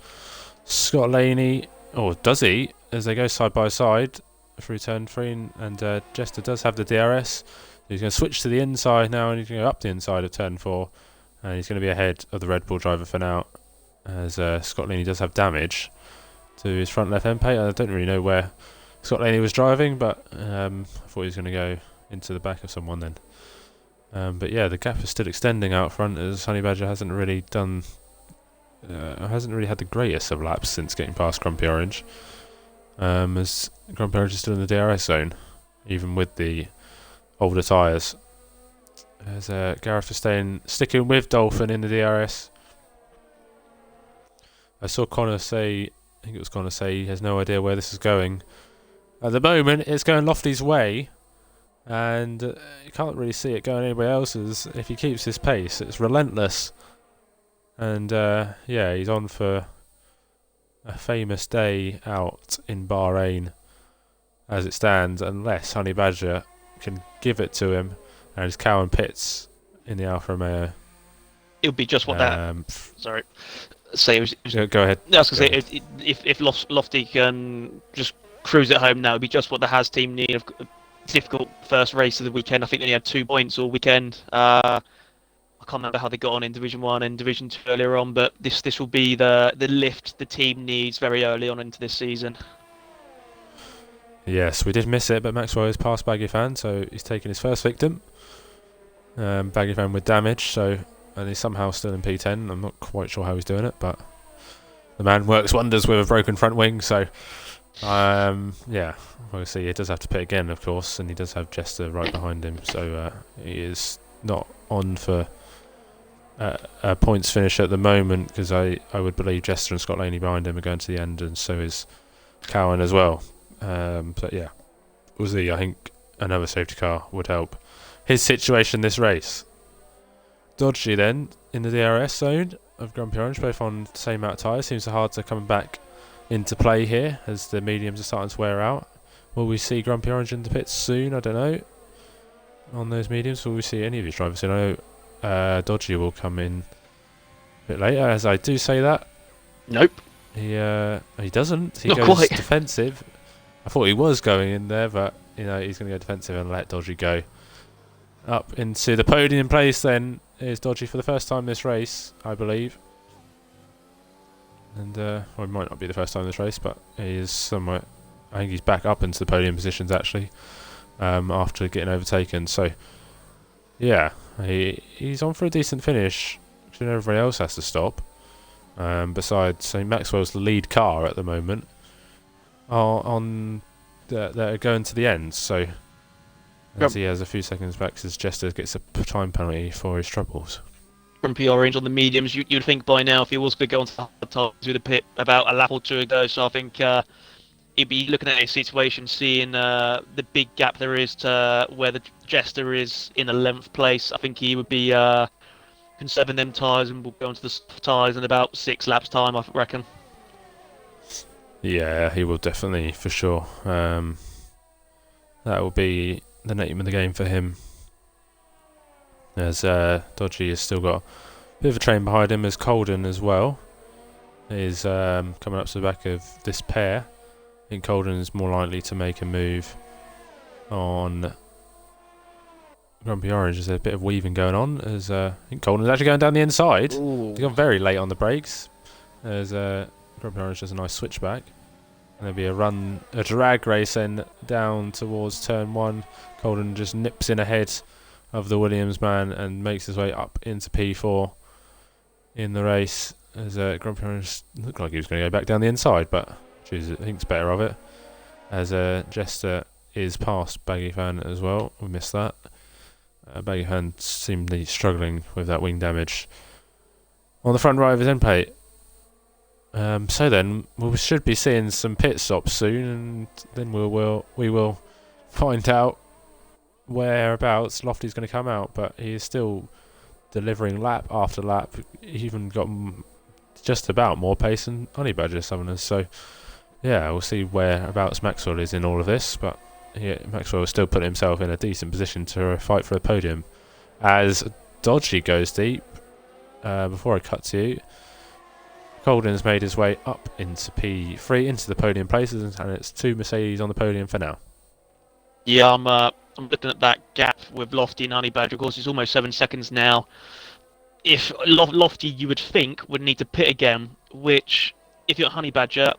Scott Laney, or does he? As they go side by side through turn 3, and Jester does have the DRS. He's going to switch to the inside now, and he's going to go up the inside of turn 4, and he's going to be ahead of the Red Bull driver for now, as Scott Laney does have damage to his front left end plate. I don't really know where Scott Laney was driving, but I thought he was going to go into the back of someone then. But yeah, the gap is still extending out front as Honey Badger hasn't really had the greatest of laps since getting past Grumpy Orange. As Grumpy Orange is still in the DRS zone, even with the older tyres. As Gareth is sticking with Dolphin in the DRS. I saw Connor say, I think it was Connor say, he has no idea where this is going. At the moment, it's going Lofty's way, and you can't really see it going anywhere else's. If he keeps his pace, it's relentless. And yeah, he's on for a famous day out in Bahrain as it stands, unless Honey Badger can give it to him and his Cowan pits in the Alfa Romeo.
It would be just what that. Sorry. Say it was,
go ahead.
I was going to say, if Lofty can just cruise it home now, it'd be just what the Has team need. A difficult first race of the weekend. I think they only had 2 points all weekend. I can't remember how they got on in Division 1 and Division 2 earlier on, but this will be the lift the team needs very early on into this season.
Yes, we did miss it, but Maxwell is past Baggy Fan, so he's taking his first victim. Baggy Fan with damage, and he's somehow still in P10. I'm not quite sure how he's doing it, but the man works wonders with a broken front wing, so yeah, obviously he does have to pit again, of course, and he does have Jester right behind him, so he is not on for a points finish at the moment, because I would believe Jester and Scott Laney behind him are going to the end, and so is Cowan as well. But yeah, Uzi, I think another safety car would help his situation this race. Dodgy then in the DRS zone of Grumpy Orange, both on the same amount of tyres. Seems hard to come back into play here as the mediums are starting to wear out. Will we see Grumpy Orange in the pits soon? I don't know. On those mediums, will we see any of these drivers soon? I know Dodgy will come in a bit later, as I do say that.
Nope.
He doesn't. He
Not
goes
quite.
defensive. I thought he was going in there, but he's going to go defensive and let Dodgy go. Up into the podium place then is Dodgy for the first time this race, I believe. And well, it might not be the first time this race, but he is somewhere. I think he's back up into the podium positions actually, after getting overtaken. So yeah, he's on for a decent finish. Actually, everybody else has to stop. Besides, so Maxwell's the lead car at the moment. They're going to the end, so as he has a few seconds back, because Jester gets a time penalty for his troubles.
Grumpy Orange on the mediums, you'd think by now if he was going to go on to the hard tyres with the pit about a lap or two ago, so I think he'd be looking at a situation, seeing the big gap there is to where the Jester is in 11th place. I think he would be conserving them tyres and will go onto the soft tyres in about 6 laps time, I reckon.
Yeah, he will definitely, for sure. That will be the name of the game for him. As Dodgy has still got a bit of a train behind him, as Colden as well is coming up to the back of this pair. I think Colden is more likely to make a move on Grumpy Orange. There's a bit of weaving going on, as I think Colden is actually going down the inside.
Ooh.
He got very late on the brakes, as Grumpy Orange does a nice switchback. And there'll be a drag race then down towards turn 1. Colden just nips in ahead of the Williams man and makes his way up into P4 in the race. As Grumpy Orange looked like he was going to go back down the inside, but I think it's better of it. As Jester is past Baggy Fan as well. We missed that. Baggy Fan seemingly struggling with that wing damage on the front right of his end plate. So then we should be seeing some pit stops soon, and then we will find out whereabouts Lofty's going to come out. But he is still delivering lap after lap. He even got just about more pace than Honey Badger Summoners. So yeah, we'll see whereabouts Maxwell is in all of this. But yeah, Maxwell will still put himself in a decent position to fight for the podium. As Dodgy goes deep, before I cut to you, Colden's made his way up into P3, into the podium places, and it's 2 Mercedes on the podium for now.
Yeah, I'm looking at that gap with Lofty and Honey Badger. Of course, it's almost 7 seconds now. If Lofty, you would think, would need to pit again, which, if you're Honey Badger,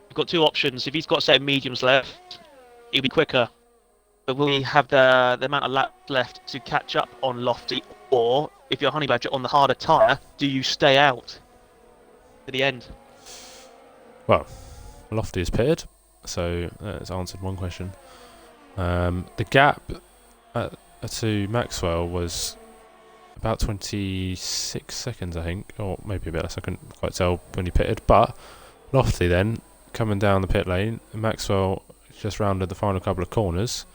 you've got 2 options. If he's got a set of mediums left, he'll be quicker. but will we have the amount of laps left to catch up on Lofty, or if you're honey badger on the harder tyre, do you stay out to the end?
Well, Lofty is pitted, so that's answered one question. The gap to Maxwell was about 26 seconds, I think, or maybe a bit less. I couldn't quite tell when he pitted. But Lofty then coming down the pit lane, Maxwell just rounded the final couple of corners,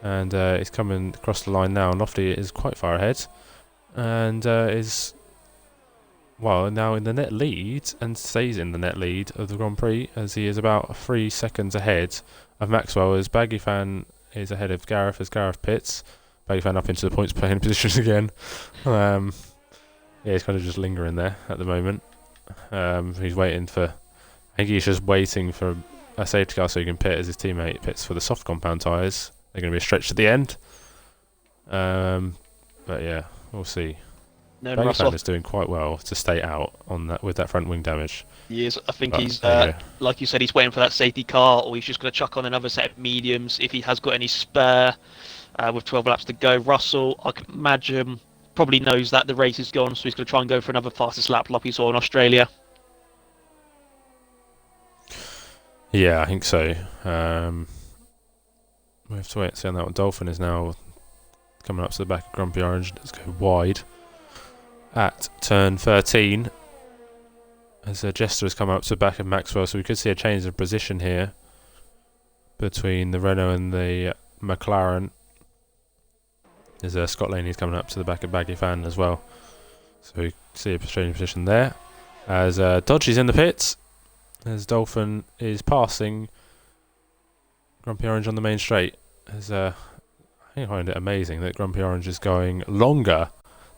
and he's coming across the line now. And Lofty is quite far ahead, and is now in the net lead, and stays in the net lead of the Grand Prix, as he is about 3 seconds ahead of Maxwell. As Baggy Fan is ahead of Gareth as Gareth pits. Baggy Fan up into the points playing positions again. Yeah, he's kind of just lingering there at the moment. He's waiting for. I think he's just waiting for a safety car so he can pit as his teammate pits for the soft compound tyres. They're going to be a stretch at the end. But yeah, we'll see.
No,
Baggy
Russell.
Fan is doing quite well to stay out on that with that front wing damage.
He is. I think
But,
he's,
yeah.
like you said, he's waiting for that safety car, or he's just going to chuck on another set of mediums if he has got any spare. With 12 laps to go, Russell, I can imagine, probably knows that the race is gone, so he's going to try and go for another fastest lap like he saw in Australia.
Yeah, I think so. We have to wait and see on that one. Dolphin is now coming up to the back of Grumpy Orange. Let's go wide at turn 13. As Jester has come up to the back of Maxwell, so we could see a change of position here between the Renault and the McLaren. As Scott Laney's coming up to the back of Baggy Fan as well. So we see a change of position there. As Dodgy's in the pits, as Dolphin is passing Grumpy Orange on the main straight. As I find it amazing that Grumpy Orange is going longer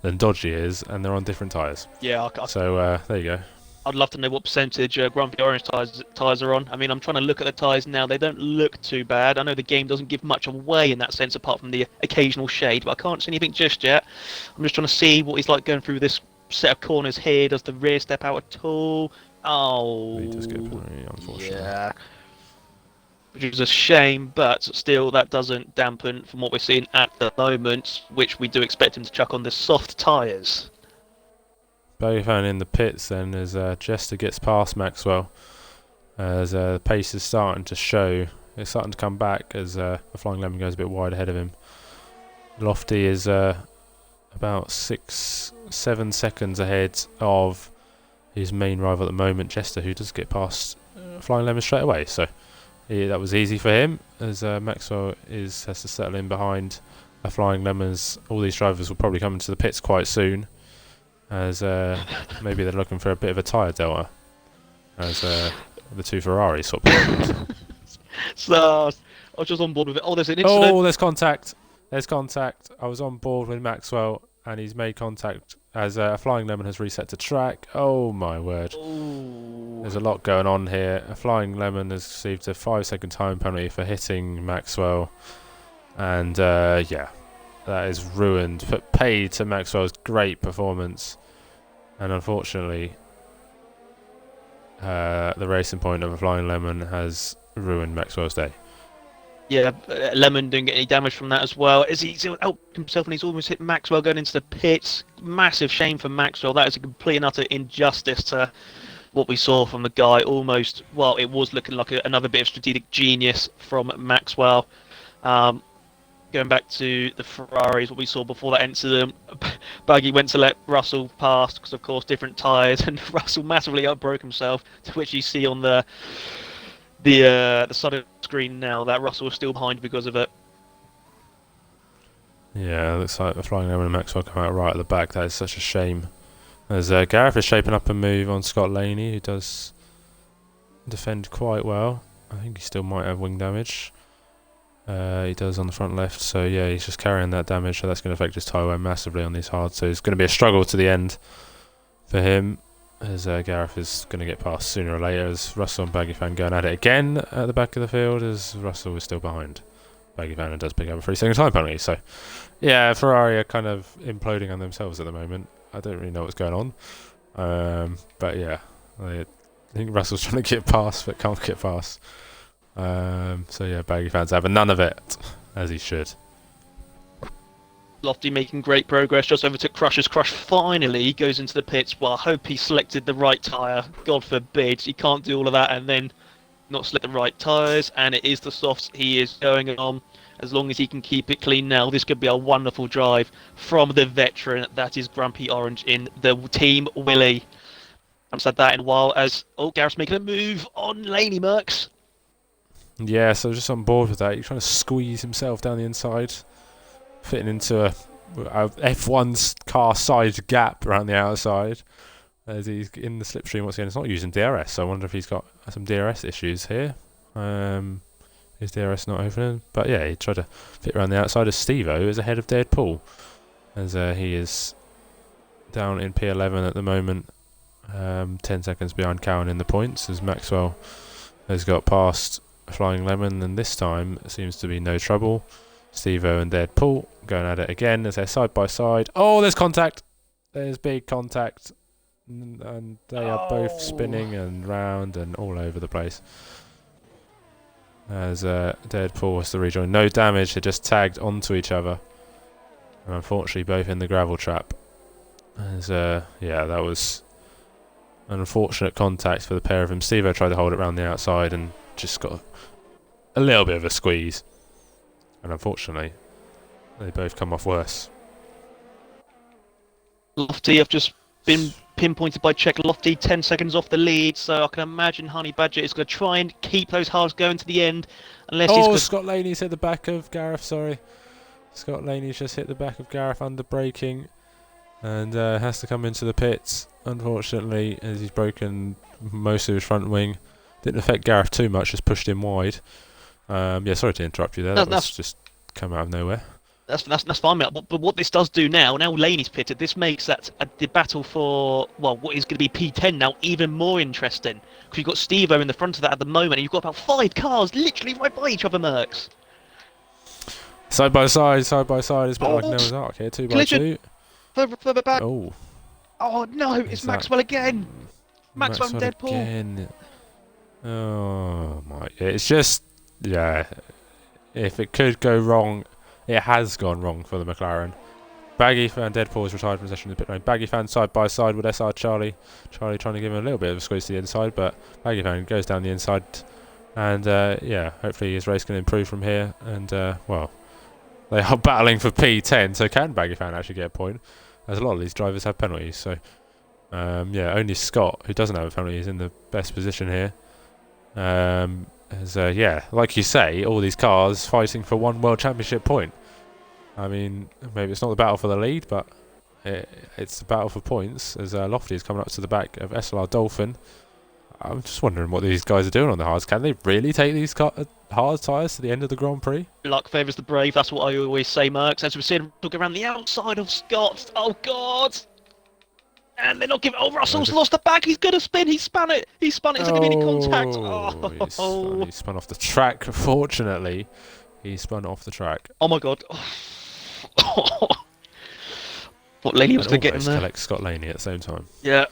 than Dodgy is, and they're on different tyres.
Yeah,
So there you go.
I'd love to know what percentage Grumpy Orange tyres are on. I mean, I'm trying to look at the tyres now. They don't look too bad. I know the game doesn't give much away in that sense, apart from the occasional shade, but I can't see anything just yet. I'm just trying to see what he's like going through this set of corners here. Does the rear step out at all? Oh,
He does get a penalty, unfortunately.
yeah. Which is a shame, but still, that doesn't dampen from what we're seeing at the moment, which we do expect him to chuck on the soft tyres.
Baggy Fan in the pits then as Jester gets past Maxwell. As the pace is starting to show. It's starting to come back as the Flying Lemon goes a bit wide ahead of him. Lofty is about 6-7 seconds ahead of his main rival at the moment, Jester, who does get past Flying Lemon straight away. So that was easy for him, as Maxwell has to settle in behind Flying Lemons. All these drivers will probably come into the pits quite soon, as maybe they're looking for a bit of a tyre delta, as the two Ferraris sort of.
So I was just on board with it. Oh, there's an incident.
Oh, there's contact. There's contact. I was on board with Maxwell, and he's made contact as a Flying Lemon has reset to track. Oh my word.
Ooh.
There's a lot going on here. A Flying Lemon has received a 5-second time penalty for hitting Maxwell. And yeah, that is ruined. But paid to Maxwell's great performance. And unfortunately, the racing point of a Flying Lemon has ruined Maxwell's day.
Yeah, Lemon didn't get any damage from that as well. As he's helped himself and he's almost hit Maxwell going into the pits. Massive shame for Maxwell. That is a complete and utter injustice to what we saw from the guy. Almost, well, it was looking like another bit of strategic genius from Maxwell. Going back to the Ferraris, what we saw before that incident, Buggy went to let Russell pass because, of course, different tyres, and Russell massively outbroke himself, to which you see on the side of the screen now that Russell is still behind because of it.
Yeah, it looks like the Flying Lemon and Maxwell come out right at the back. That is such a shame. As Gareth is shaping up a move on Scott Laney, who does defend quite well. I think he still might have wing damage. He does on the front left, so yeah, he's just carrying that damage, so that's going to affect his tyre wear massively on these hards. So it's going to be a struggle to the end for him, as Gareth is going to get past sooner or later, as Russell and Baggy Fan going at it again at the back of the field, as Russell is still behind Baggy Fan and does pick up a 3-second time penalty. So yeah, Ferrari are kind of imploding on themselves at the moment. I don't really know what's going on, but yeah, I think Russell's trying to get past but can't get past. So yeah, Baggy fans having none of it, as he should.
Lofty making great progress, just overtook Crush as Crush finally goes into the pits. Well, I hope he selected the right tyre. God forbid he can't do all of that and then not select the right tyres. And it is the softs he is going on. As long as he can keep it clean now, this could be a wonderful drive from the veteran. That is Grumpy Orange in the Team Willie. I haven't said that in a while. As Gareth's making a move on Laney Mercs.
Yeah, so just on board with that. He's trying to squeeze himself down the inside, fitting into a F1's car side gap around the outside as he's in the slipstream once again. It's not using DRS, so I wonder if he's got some DRS issues here. His DRS not opening, but yeah, he tried to fit around the outside as Steve-O is ahead of Deadpool, as he is down in P11 at the moment, 10 seconds behind Cowan in the points, as Maxwell has got past Flying Lemon, and this time it seems to be no trouble. Steve-O and Deadpool going at it again as they're side by side. Oh, there's contact! There's big contact, and they are both spinning and round and all over the place. As Deadpool has to rejoin. No damage, they just tagged onto each other. And unfortunately both in the gravel trap. As yeah, that was an unfortunate contact for the pair of them. Steve-O tried to hold it around the outside and just got a little bit of a squeeze. And unfortunately, they both come off worse.
Lofty have just been pinpointed by Czech. Lofty 10 seconds off the lead, so I can imagine Honey Badger is going to try and keep those halves going to the end. Unless he's
Scott Laney's hit the back of Gareth, sorry. Scott Laney's just hit the back of Gareth under braking and has to come into the pits, unfortunately, as he's broken most of his front wing. Didn't affect Gareth too much, just pushed him wide. Yeah, sorry to interrupt you there. That was just come out of nowhere.
That's fine, mate. But what this does do now Laney's pitted, this makes that the battle for, well, what is going to be P10 now even more interesting. Because you've got Steve-O in the front of that at the moment, and you've got about 5 cars literally right by each other, Mercs.
Side by side. It's a bit like Noah's Ark here, 2 by 2.
Further back.
Oh
No, it's Maxwell again. Maxwell and Deadpool. Again.
Oh my! It's just, yeah. If it could go wrong, it has gone wrong for the McLaren. Baggy fan Deadpool is retired from possession of the pit lane. Baggy fan side by side with SR Charlie. Charlie trying to give him a little bit of a squeeze to the inside, but Baggy fan goes down the inside. And yeah, hopefully his race can improve from here. And well, they are battling for P10, so can Baggy fan actually get a point? As a lot of these drivers have penalties, so yeah, only Scott, who doesn't have a penalty, is in the best position here. Yeah, like you say, all these cars fighting for one World Championship point. I mean, maybe it's not the battle for the lead, but it's the battle for points, as Lofty is coming up to the back of SLR Dolphin. I'm just wondering what these guys are doing on the hards. Can they really take these hard tyres to the end of the Grand Prix?
Luck favours the brave, that's what I always say, Mercs. As we've seen, look around the outside of Scott. Oh, God! And they're not giving. Oh, Russell's lost the back. He's going to spin. He spun it. He spun it. Is there going to be any contact? Oh,
he spun off the track. Fortunately, he spun off the track.
Oh my God! What Laney was going to get him there?
Collect Scott Laney at the same time.
Yeah.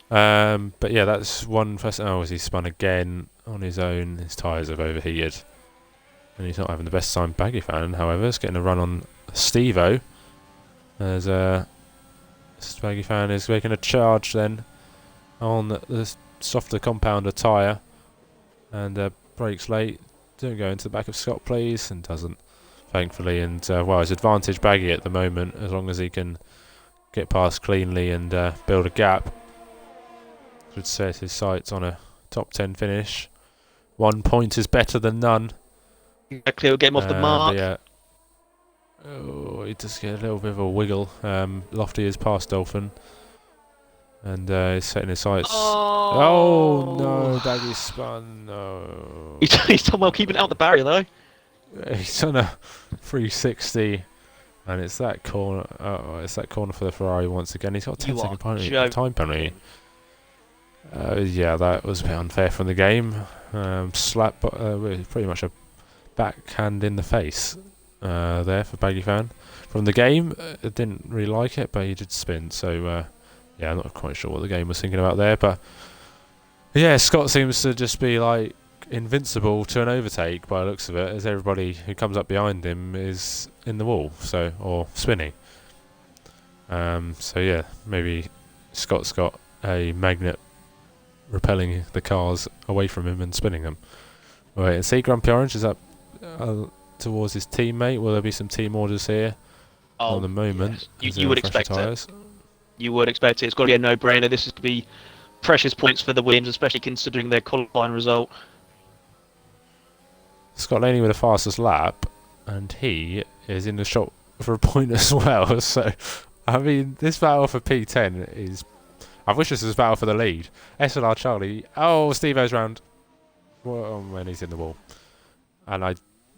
But yeah, that's one first. Oh, as he spun again on his own, his tyres have overheated, and he's not having the best time. Baggy fan, however, is getting a run on Steve-O. As Baggy fan is making a charge then on the softer compounder tyre, and brakes late. Don't go into the back of Scott, please, and doesn't, thankfully. And well, his advantage Baggy at the moment, as long as he can get past cleanly and build a gap. Should set his sights on a top 10 finish. 1 point is better than none.
Exactly, we'll get him off the mark.
Yeah. Oh, he does get a little bit of a wiggle. Lofty is past Dolphin. And he's setting his sights. Oh no, Baggy spun. No.
He's done well keeping it out the barrier though.
He's done a 360. And it's that corner. Oh, it's that corner for the Ferrari once again. He's got a 10-second time penalty. Yeah, that was a bit unfair from the game. Slap, pretty much a backhand in the face there for Baggy fan. From the game, didn't really like it, but he did spin. So yeah, I'm not quite sure what the game was thinking about there. But yeah, Scott seems to just be like invincible to an overtake by the looks of it, as everybody who comes up behind him is in the wall, or spinning. So yeah, maybe Scott's got a magnet repelling the cars away from him and spinning them. Right, and see, Grumpy Orange is up towards his teammate. Will there be some team orders here at the moment?
Yes. You would expect it. You would expect it. It's got to be a no-brainer. This is to be precious points for the Williams, especially considering their qualifying result.
Scott Laney with the fastest lap, and he is in the shot for a point as well. So, I mean, this battle for P10 is... I wish this was a battle for the lead. SLR Charlie... Oh, Steve-O's round. Well, when he's in the wall. And I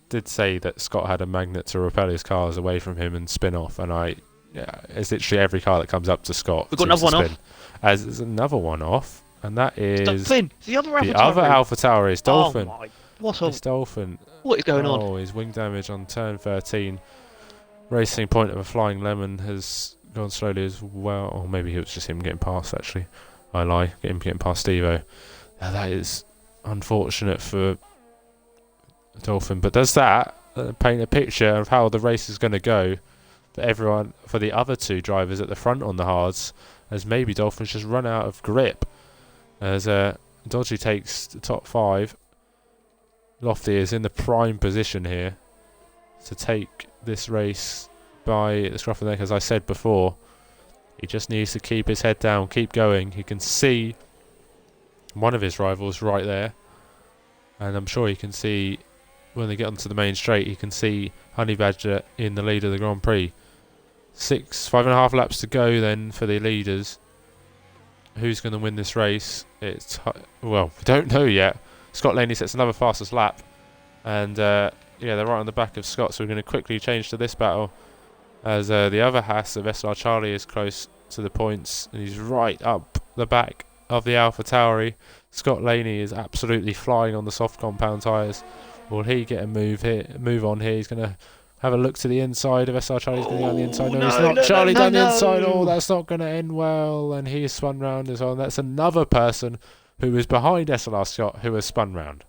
did say that Scott had a magnet to repel his cars away from him and spin off, and it's literally every car that comes up to Scott.
We've got another one off.
As there's another one off, and that is...
The other
Alpha Tower is Dolphin.
Oh my...
It's Dolphin.
What is going on?
Oh, his wing damage on turn 13. Racing point of a Flying Lemon has gone slowly as well. Or maybe it was just him getting past, actually. I lie. Getting past Steve-O. Now that is unfortunate for Dolphin. But does that paint a picture of how the race is going to go for the other two drivers at the front on the hards, as maybe Dolphin's just run out of grip. As Dodgy takes the top 5. Lofty is in the prime position here to take this race by the scruff of the neck. As I said before, he just needs to keep his head down, keep going. He can see one of his rivals right there, and I'm sure he can see when they get onto the main straight, he can see Honey Badger in the lead of the Grand Prix. 5.5 laps to go then for the leaders. Who's going to win this race? We don't know yet. Scott Laney sets another fastest lap, and they're right on the back of Scott, so we're going to quickly change to this battle, as the other Haas of SLR Charlie is close to the points, and he's right up the back of the Alpha Tauri. Scott Laney is absolutely flying on the soft compound tyres. Will he get a move on here? He's going to have a look to the inside of SLR Charlie. He's going to go on the inside. No, he's not. Charlie down the inside. Oh, that's not going to end well, and he is spun round as well, and that's another person who is behind SLR Scott, who has spun round.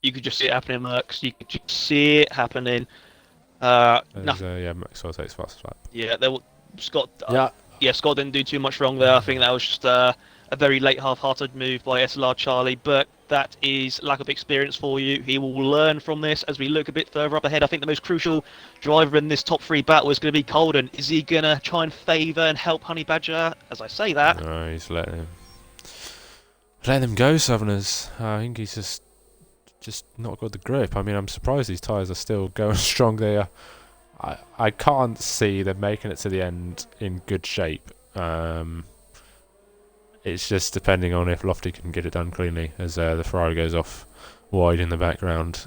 You could just see it happening, Mercs. You could just see it happening.
Maxwell takes fastest lap.
Yeah, Scott. Scott didn't do too much wrong there. I think that was just a very late half-hearted move by SLR Charlie, but that is lack of experience for you. He will learn from this as we look a bit further up ahead. I think the most crucial driver in this top 3 battle is going to be Colden. Is he going to try and favour and help Honey Badger? As I say that,
no, he's letting him go, Southerners. I think he's just not got the grip. I mean, I'm surprised these tyres are still going strong there. I can't see them making it to the end in good shape. It's just depending on if Lofty can get it done cleanly, as the Ferrari goes off wide in the background.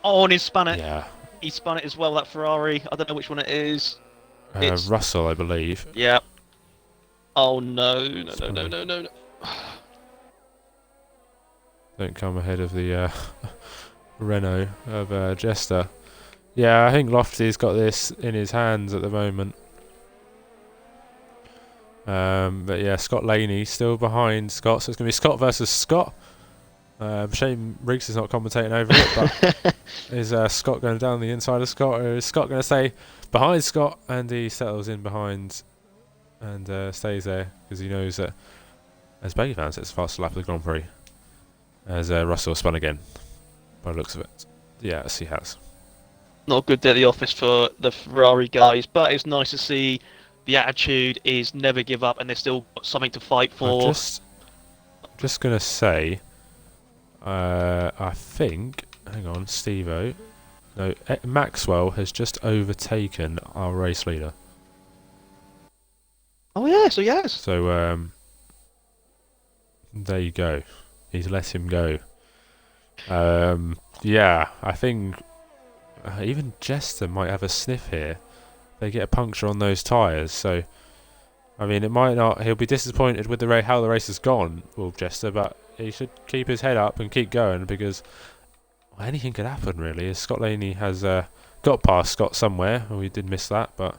Oh, and he spun it.
Yeah.
He spun it as well, that Ferrari. I don't know which one it is. It's
Russell, I believe.
Yeah. Oh, no. No.
Don't come ahead of the Renault of Jester. Yeah, I think Lofty's got this in his hands at the moment. But yeah, Scott Laney still behind Scott, so it's going to be Scott versus Scott. Shame Riggs is not commentating over it, but is Scott going down the inside of Scott, or is Scott going to stay behind Scott, and he settles in behind and stays there because he knows that as Baggy fans it's the fastest lap of the Grand Prix, as Russell spun again by the looks of it. Yes, he has.
Not a good day at the office for the Ferrari guys, but it's nice to see the attitude is never give up and they've still got something to fight for.
I'm just going to say, I think, hang on, Steve-O, no, Maxwell has just overtaken our race leader.
Oh yeah, so yes.
So there you go. He's let him go. Yeah, I think even Jester might have a sniff here. They get a puncture on those tyres, so I mean, it might not. He'll be disappointed with how the race has gone, Wolf Jester, but he should keep his head up and keep going because anything could happen really. As Scott Laney has got past Scott somewhere, we did miss that, but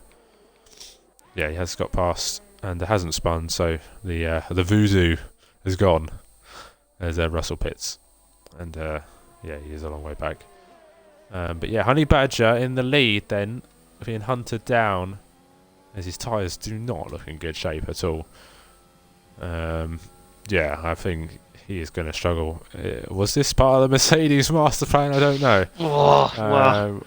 yeah, he has got past and hasn't spun, so the voodoo is gone. as Russell pits, and yeah, he is a long way back. But yeah, Honey Badger in the lead then, being hunted down as his tyres do not look in good shape at all. Yeah, I think he is going to struggle. Was this part of the Mercedes master plan? I don't know.
Oh, well,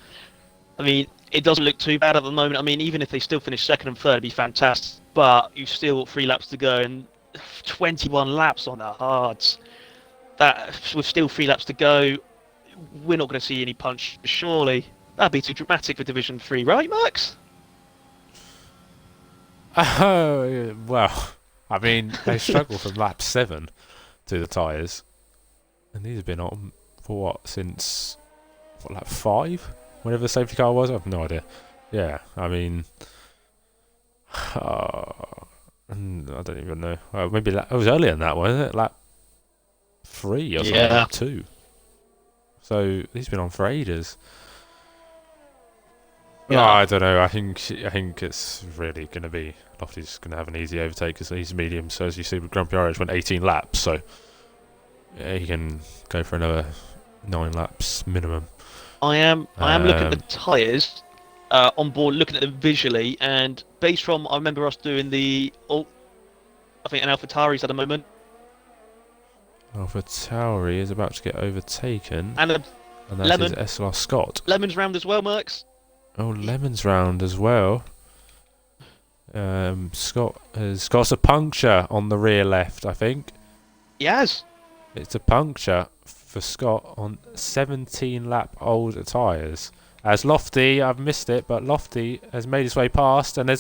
I mean, it doesn't look too bad at the moment. I mean, even if they still finish second and third, it'd be fantastic. But you've still got 3 laps to go and 21 laps on the hards. That with still 3 laps to go, we're not going to see any punch. Surely that'd be too dramatic for Division 3, right, Max?
Oh, well, I mean, they struggle from lap 7 to the tyres. And these have been on for what, since, lap 5? Whenever the safety car was? I have no idea. Yeah, I mean, I don't even know. Maybe it was earlier than that, wasn't it? Lap 3 or something,
Yeah.
lap 2. So he's been on for ages.
Yeah.
I don't know. I think it's really going to be Lofty's going to have an easy overtake because he's medium. So as you see, with Grand Prix went 18 laps, so yeah, he can go for another 9 laps minimum.
I am looking at the tyres on board, looking at them visually, and based from I remember us doing I think an AlphaTauri's at the moment,
AlphaTauri is about to get overtaken,
and a
and that
Lemon.
is SLR Scott.
Lemon's round as well, Mercs.
Oh, Lemon's round as well. Scott has got a puncture on the rear left, I think.
He has.
It's a puncture for Scott on 17 lap old tyres. As Lofty, I've missed it, but Lofty has made his way past, and I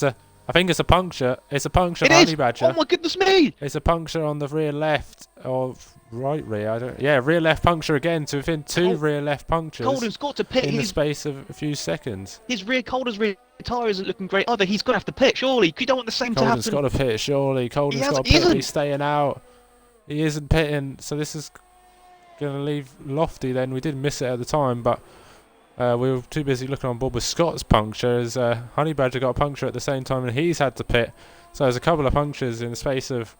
think it's a puncture. It's a puncture on Honey Badger.
Oh my goodness me!
It's a puncture on the rear left, or right rear, I don't. Yeah, rear left puncture again, to within 2 rear left punctures.
Colden's got to pit.
In the space of a few seconds.
His Colden's rear tyre isn't looking great either. He's going to have to pit, surely. You don't want the same to happen.
Colden's got to pit, surely. Colden's got to pit, he's staying out. He isn't pitting, so this is going to leave Lofty then. We did miss it at the time, but we were too busy looking on board with Scott's puncture as Honey Badger got a puncture at the same time and he's had to pit. So there's a couple of punctures in the space of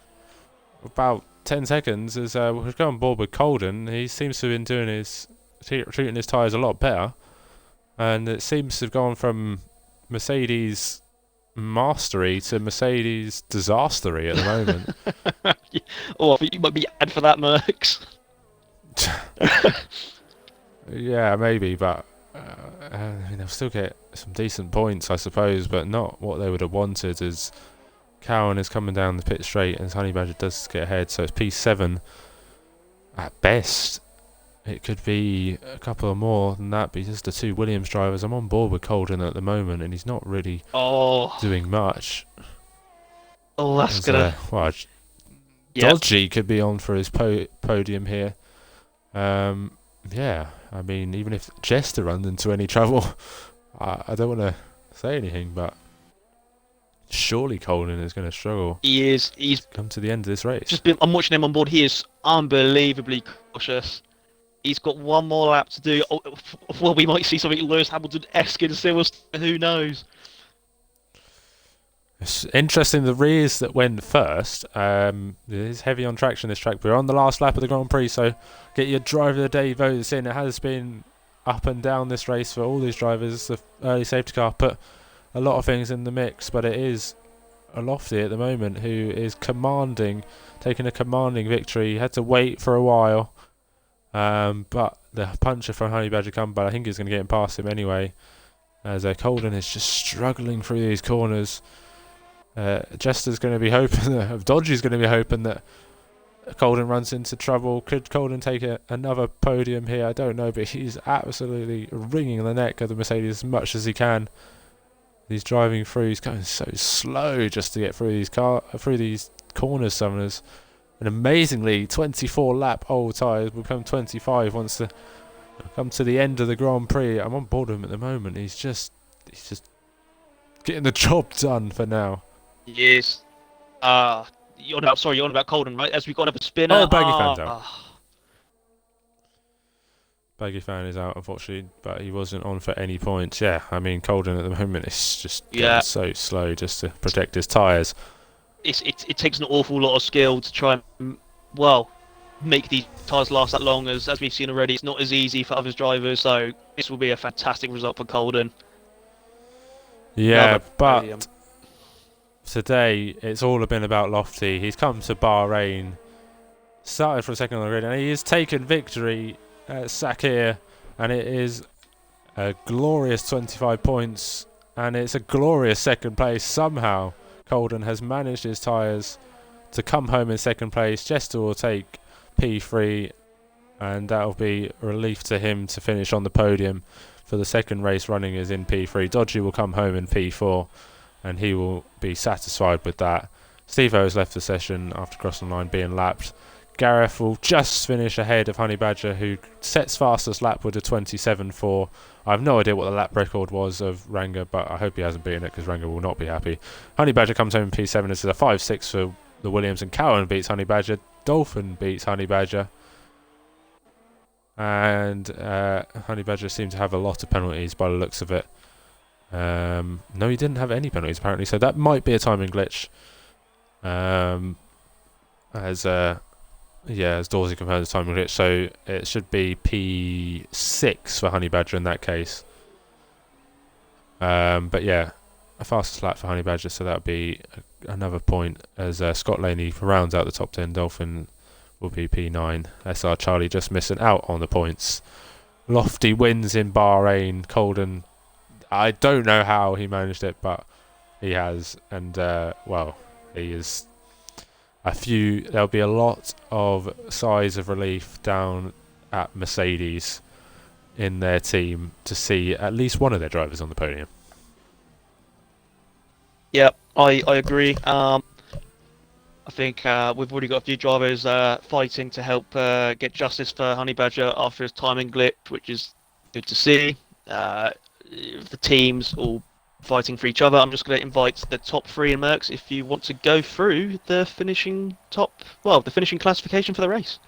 about 10 seconds as we've gone on board with Colden. He seems to have been treating his tyres a lot better, and it seems to have gone from Mercedes mastery to Mercedes disastery at the moment.
Oh, I think you might be ad for that, Mercs.
Yeah, maybe, but I mean, they'll still get some decent points, I suppose, but not what they would have wanted. As Cowan is coming down the pit straight, and Honey Badger does get ahead, so it's P7 at best. It could be a couple of more than that, but just the 2 Williams drivers. I'm on board with Colden at the moment, and he's not really doing much.
Oh, that's gonna.
Dodgy could be on for his podium here. Yeah, I mean, even if Jester runs into any trouble, I don't want to say anything, but surely Colden is going to struggle.
He is. He's
come to the end of this race.
I'm watching him on board. He is unbelievably cautious. He's got one more lap to do. Well, we might see something Lewis Hamilton-esque in Silverstone. Who knows?
It's interesting, the rears that went first. It is heavy on traction this track. We're on the last lap of the Grand Prix, so get your driver of the day votes in. It has been up and down this race for all these drivers. The early safety car put a lot of things in the mix, but it is a Lofty at the moment who is taking a commanding victory. He had to wait for a while, but the puncher from Honey Badger come, but I think he's going to get him past him anyway, as Colden is just struggling through these corners. Jester's going to be hoping, Dodgy's going to be hoping that Colden runs into trouble. Could Colden take another podium here? I don't know, but he's absolutely wringing the neck of the Mercedes as much as he can. He's driving through. He's going so slow just to get through these corners. Summoners, and amazingly, 24 lap old tyres will become 25 once they come to the end of the Grand Prix. I'm on board with him at the moment. He's just getting the job done for now.
Yes. You're on about Colden, right? As we got another spinner.
Oh, Baggy Fan's out. Baggy Fan is out, unfortunately, but he wasn't on for any points. Yeah, I mean, Colden at the moment is just going so slow just to protect his tyres.
It takes an awful lot of skill to try and, well, make these tyres last that long. As we've seen already, it's not as easy for other drivers. So this will be a fantastic result for Colden.
Yeah,
Another
but
podium.
today it's all been about Lofty. He's come to Bahrain, started for a second on the grid, and he has taken victory at Sakir, and it is a glorious 25 points, and it's a glorious second place. Somehow, Colden has managed his tyres to come home in second place. Jester will take P3, and that'll be a relief to him to finish on the podium for the second race running is in P3. Dodgy will come home in P4, and he will be satisfied with that. Steve-O has left the session after crossing the line being lapped. Gareth will just finish ahead of Honey Badger, who sets fastest lap with a 27.4. I have no idea what the lap record was of Ranga, but I hope he hasn't beaten it because Ranga will not be happy. Honey Badger comes home in P7. This is a 5.6 for the Williams, and Cowan beats Honey Badger. Dolphin beats Honey Badger. And Honey Badger seemed to have a lot of penalties by the looks of it. No, he didn't have any penalties apparently, so that might be a timing glitch. As Dorsey confirmed the timing glitch, so it should be P6 for Honey Badger in that case. But yeah, a fastest lap for Honey Badger, so that would be another point as Scott Laney rounds out the top 10. Dolphin will be P9. SR Charlie just missing out on the points. Lofty wins in Bahrain. Colden, I don't know how he managed it, but he has, and he is there'll be a lot of sighs of relief down at Mercedes in their team to see at least one of their drivers on the podium.
Yeah, I agree. I think we've already got a few drivers fighting to help get justice for Honey Badger after his timing glitch, which is good to see. The teams all fighting for each other. I'm just going to invite the top three in Mercs if you want to go through the finishing classification for the race.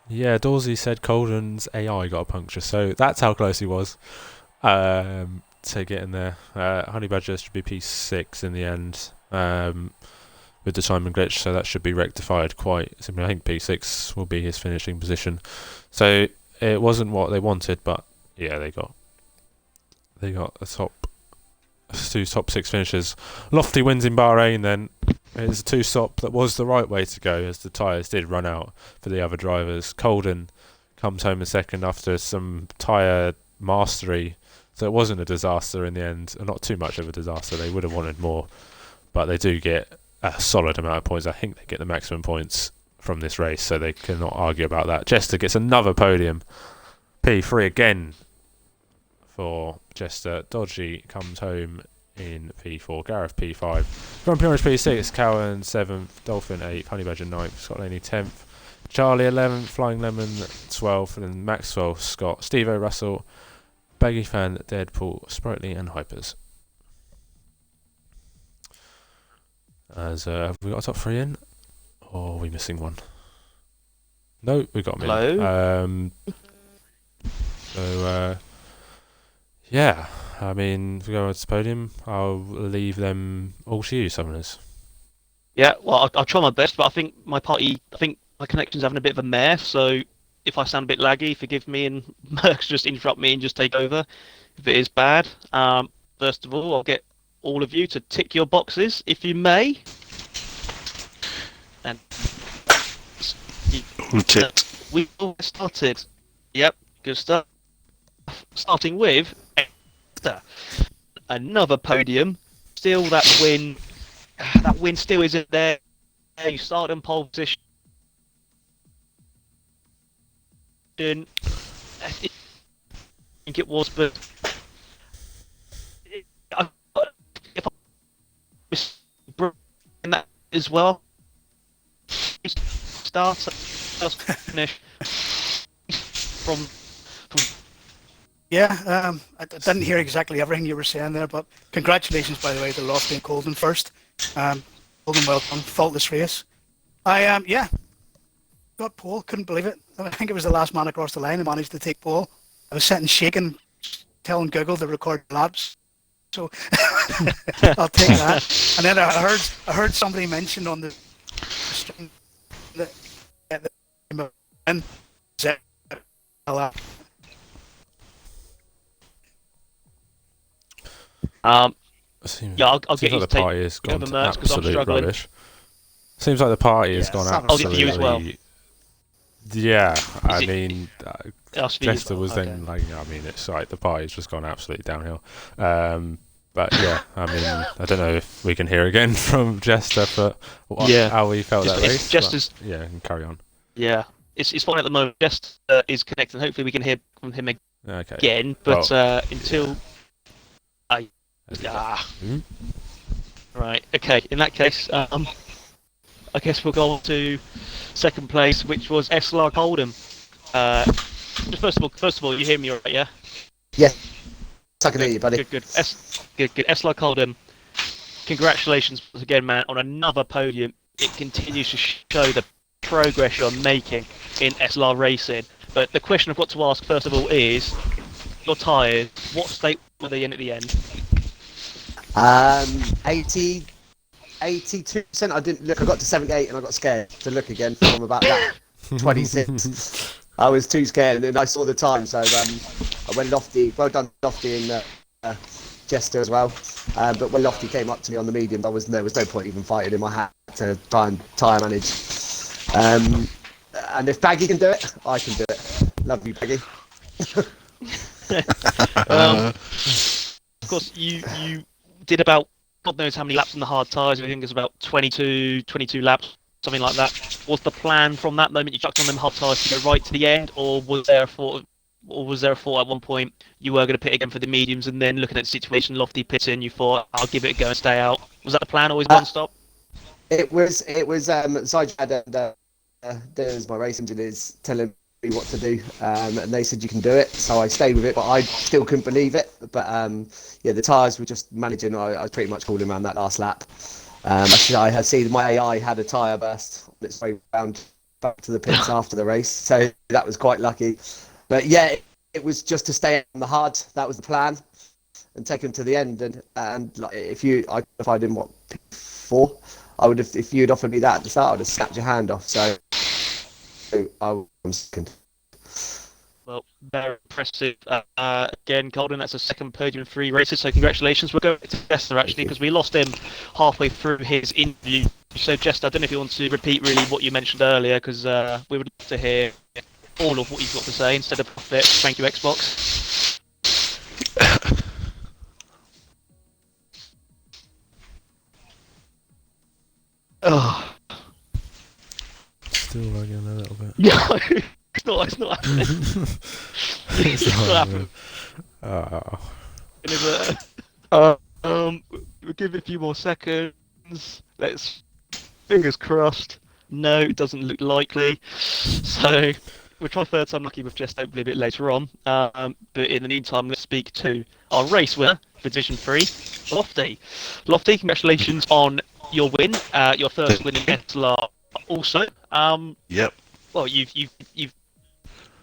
Yeah, Dorsey said Colden's AI got a puncture, so that's how close he was to getting there. Honey Badger should be P6 in the end. With the timing glitch, so that should be rectified quite simply. I think P6 will be his finishing position. So it wasn't what they wanted, but yeah, they got two top six finishes. Lofty wins in Bahrain. Then it's a two stop that was the right way to go, as the tyres did run out for the other drivers. Colden comes home in second after some tyre mastery, so it wasn't a disaster in the end. Not too much of a disaster. They would have wanted more, but they do get a solid amount of points. I think they get the maximum points from this race, so they cannot argue about that. Jester gets another podium. P3 again for Jester. Dodgy comes home in P4. Gareth P5. Grand Prix P6. Cowan 7th. Dolphin 8th. Honey Badger 9th. Scott Laney 10th. Charlie 11th. Flying Lemon 12th. And then Maxwell, Scott, Steve-O, Russell, Baggy Fan, Deadpool, Sprightly, and Hypers. Have we got a top three in? Or are we missing one? No, we got them in. Yeah, I mean, if we go on to the podium, I'll leave them all to you, Summoners.
Yeah, well, I'll try my best, but I think my connection's having a bit of a mare, so if I sound a bit laggy, forgive me, and Mercs just interrupt me and just take over if it is bad. First of all, I'll get all of you to tick your boxes, if you may. And we all started. Yep, good stuff. Starting with another podium. Still, that win still isn't there. You start in pole position. I think it was, but if I in that as well, start finish from.
Yeah, I didn't hear exactly everything you were saying there, but congratulations, by the way, to Lofty and Colden first. Colden, well done, faultless race. I got pole, couldn't believe it. I think it was the last man across the line and managed to take pole. I was sitting shaking, telling Google to record laps, so I'll take that. And then I heard somebody mention on the stream that And SLR.
Yeah, I'll
Seems
get you
like
to
the
take
party has gone
over
to
Mercs because I'm
absolute
struggling.
rubbish. Seems like the party has
Yeah,
gone
Sam-
Oh, is it for you as well?
absolutely. Yeah, I
Is it-
mean,
That's for you as
Jester
well.
was
Okay.
then like, I mean, it's like the party's just gone absolutely downhill. But yeah, I mean, I don't know if we can hear again from Jester, but
Yeah.
how we felt that
It's
race.
Jester's.
But yeah, and carry on.
Yeah, it's fine at the moment. Jester is connected. Hopefully, we can hear from him
Okay.
again. But
Well,
until I
there we go.
ah
Hmm?
right, okay. In that case, I guess we'll go on to second place, which was SLR Coldham. Just first of all, you hear me all right? Yeah.
Yes, I can hear you, buddy.
Good. Good. SLR Coldham. Congratulations once again, man, on another podium. It continues to show the progress you're making in SLR racing. But the question I've got to ask first of all is, your tyres, what state were they in at the end?
82%. I didn't look. I got to 78 and I got scared to look again from about that 26. I was too scared, and then I saw the time, so I went Lofty. Well done, Lofty and Jester as well. But when Lofty came up to me on the medium, there was no point even fighting him. I had to try and tyre manage. And if Baggy can do it, I can do it. Love you, Baggy.
Of course, you did about God knows how many laps on the hard tyres. I think it was about 22 laps, something like that. Was the plan from that moment you chucked on them hard tyres to go right to the end, or was there a thought at one point you were going to pit again for the mediums, and then looking at the situation, Lofty pit in, you thought I'll give it a go and stay out? Was that the plan? Always one stop?
It was Zijad and there's my race engineers telling me what to do, and they said you can do it, so I stayed with it, but I still couldn't believe it. But yeah, the tyres were just managing. I was pretty much calling around that last lap. Actually, I had seen my AI had a tyre burst on its way round back to the pits after the race, so that was quite lucky. But yeah, it was just to stay on the hard. That was the plan, and take them to the end. And like, if I didn't want P4, I would have. If you'd offered me that at the start, I would have snapped your hand off. So I was second.
Well, very impressive. Again, Colden, that's a second podium in 3 races, so congratulations. We'll go to Jester, actually, because we lost him halfway through his interview. So, Jester, I don't know if you want to repeat really what you mentioned earlier, because we would love to hear all of what you've got to say instead of profit. Thank you, Xbox. Oh.
Still lagging a little bit.
Yeah, it's not happening. It's not happening. We'll give it a few more seconds. Let's fingers crossed. No, it doesn't look likely. So we'll try third time lucky with just hopefully a bit later on. But in the meantime, let's speak to our race winner for Division 3, Lofty. Lofty, congratulations on your win, your first win in SLR also.
Yep.
Well, you've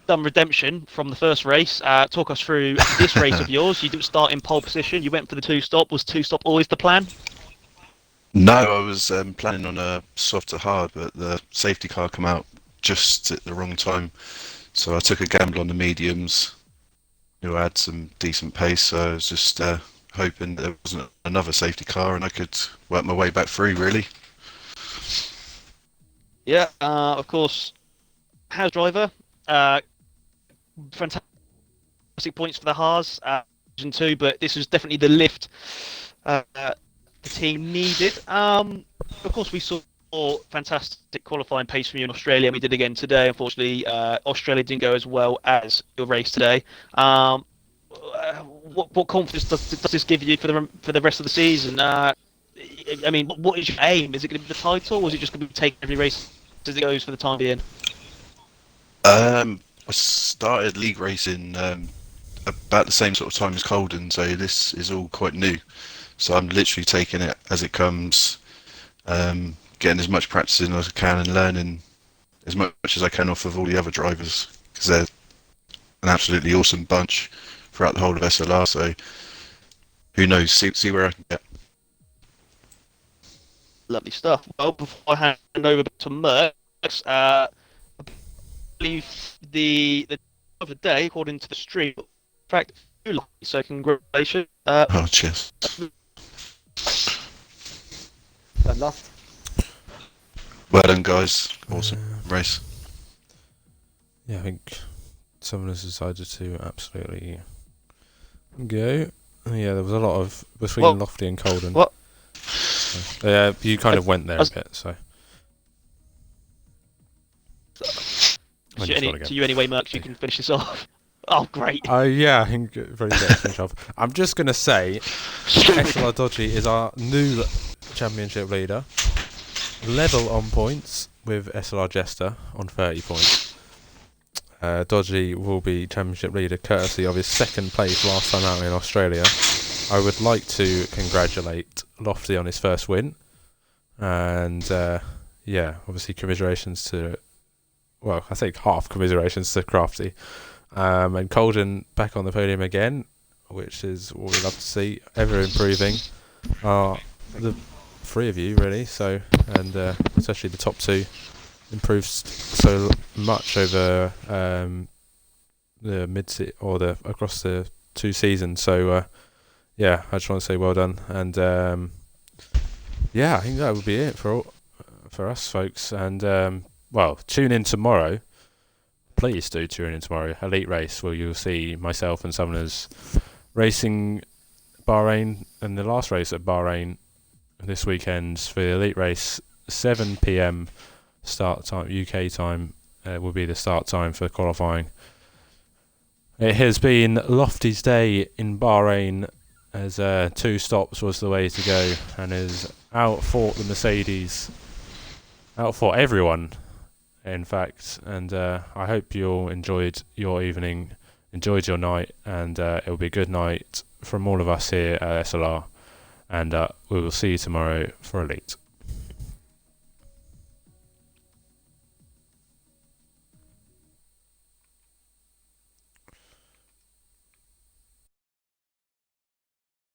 done redemption from the first race. Talk us through this race of yours. You didn't start in pole position. You went for the 2-stop. Was 2-stop always the plan?
No, I was planning on a soft to hard, but the safety car came out just at the wrong time. So I took a gamble on the mediums, who had some decent pace. So I was just hoping there wasn't another safety car and I could work my way back through, really.
Yeah, of course. House driver, fantastic points for the Haas, Division 2, but this was definitely the lift the team needed. Of course, we saw fantastic qualifying pace from you in Australia. We did again today. Unfortunately, Australia didn't go as well as your race today. What confidence does this give you for the rest of the season? I mean, what is your aim? Is it going to be the title, or is it just going to be taking every race as it goes for the time being?
I started league racing about the same sort of time as Colden, so this is all quite new. So I'm literally taking it as it comes, getting as much practice in as I can and learning as much as I can off of all the other drivers, because they're an absolutely awesome bunch throughout the whole of SLR. So who knows? See where I can get.
Lovely stuff. Well, before I hand over to Merckx, believe the of the day, according to the stream, in fact, you lucky, so congratulations.
Oh, cheers.
Done loft.
Well done, guys. Awesome race.
Yeah, I think someone has decided to absolutely go. Yeah, there was a lot of between
Well,
Lofty and Colden.
what?
Yeah, you kind of went there a
was-
bit, so.
To you anyway, Mercs, you can finish this off. Oh, great.
Yeah, I think very good to finish off. I'm just going to say SLR Dodgy is our new championship leader. Level on points with SLR Jester on 30 points. Dodgy will be championship leader courtesy of his second place last time out in Australia. I would like to congratulate Lofty on his first win. And yeah, obviously commiserations to... Well, I think half commiserations to Crafty. And Colden back on the podium again, which is what we love to see. Ever improving. The three of you, really. So, and especially the top two improved so much over the across the 2 seasons. So, yeah, I just want to say well done. And yeah, I think that would be it for us, folks. And well, tune in tomorrow. Please do tune in tomorrow. Elite Race, where you'll see myself and Summoners racing Bahrain, and the last race at Bahrain this weekend for the Elite Race, 7 p.m. start time, UK time, will be the start time for qualifying. It has been Lofty's day in Bahrain, as 2 stops was the way to go, and has outfought the Mercedes, outfought everyone, in fact. And I hope you all enjoyed your evening, enjoyed your night, and it'll be a good night from all of us here at SLR. And we will see you tomorrow for Elite.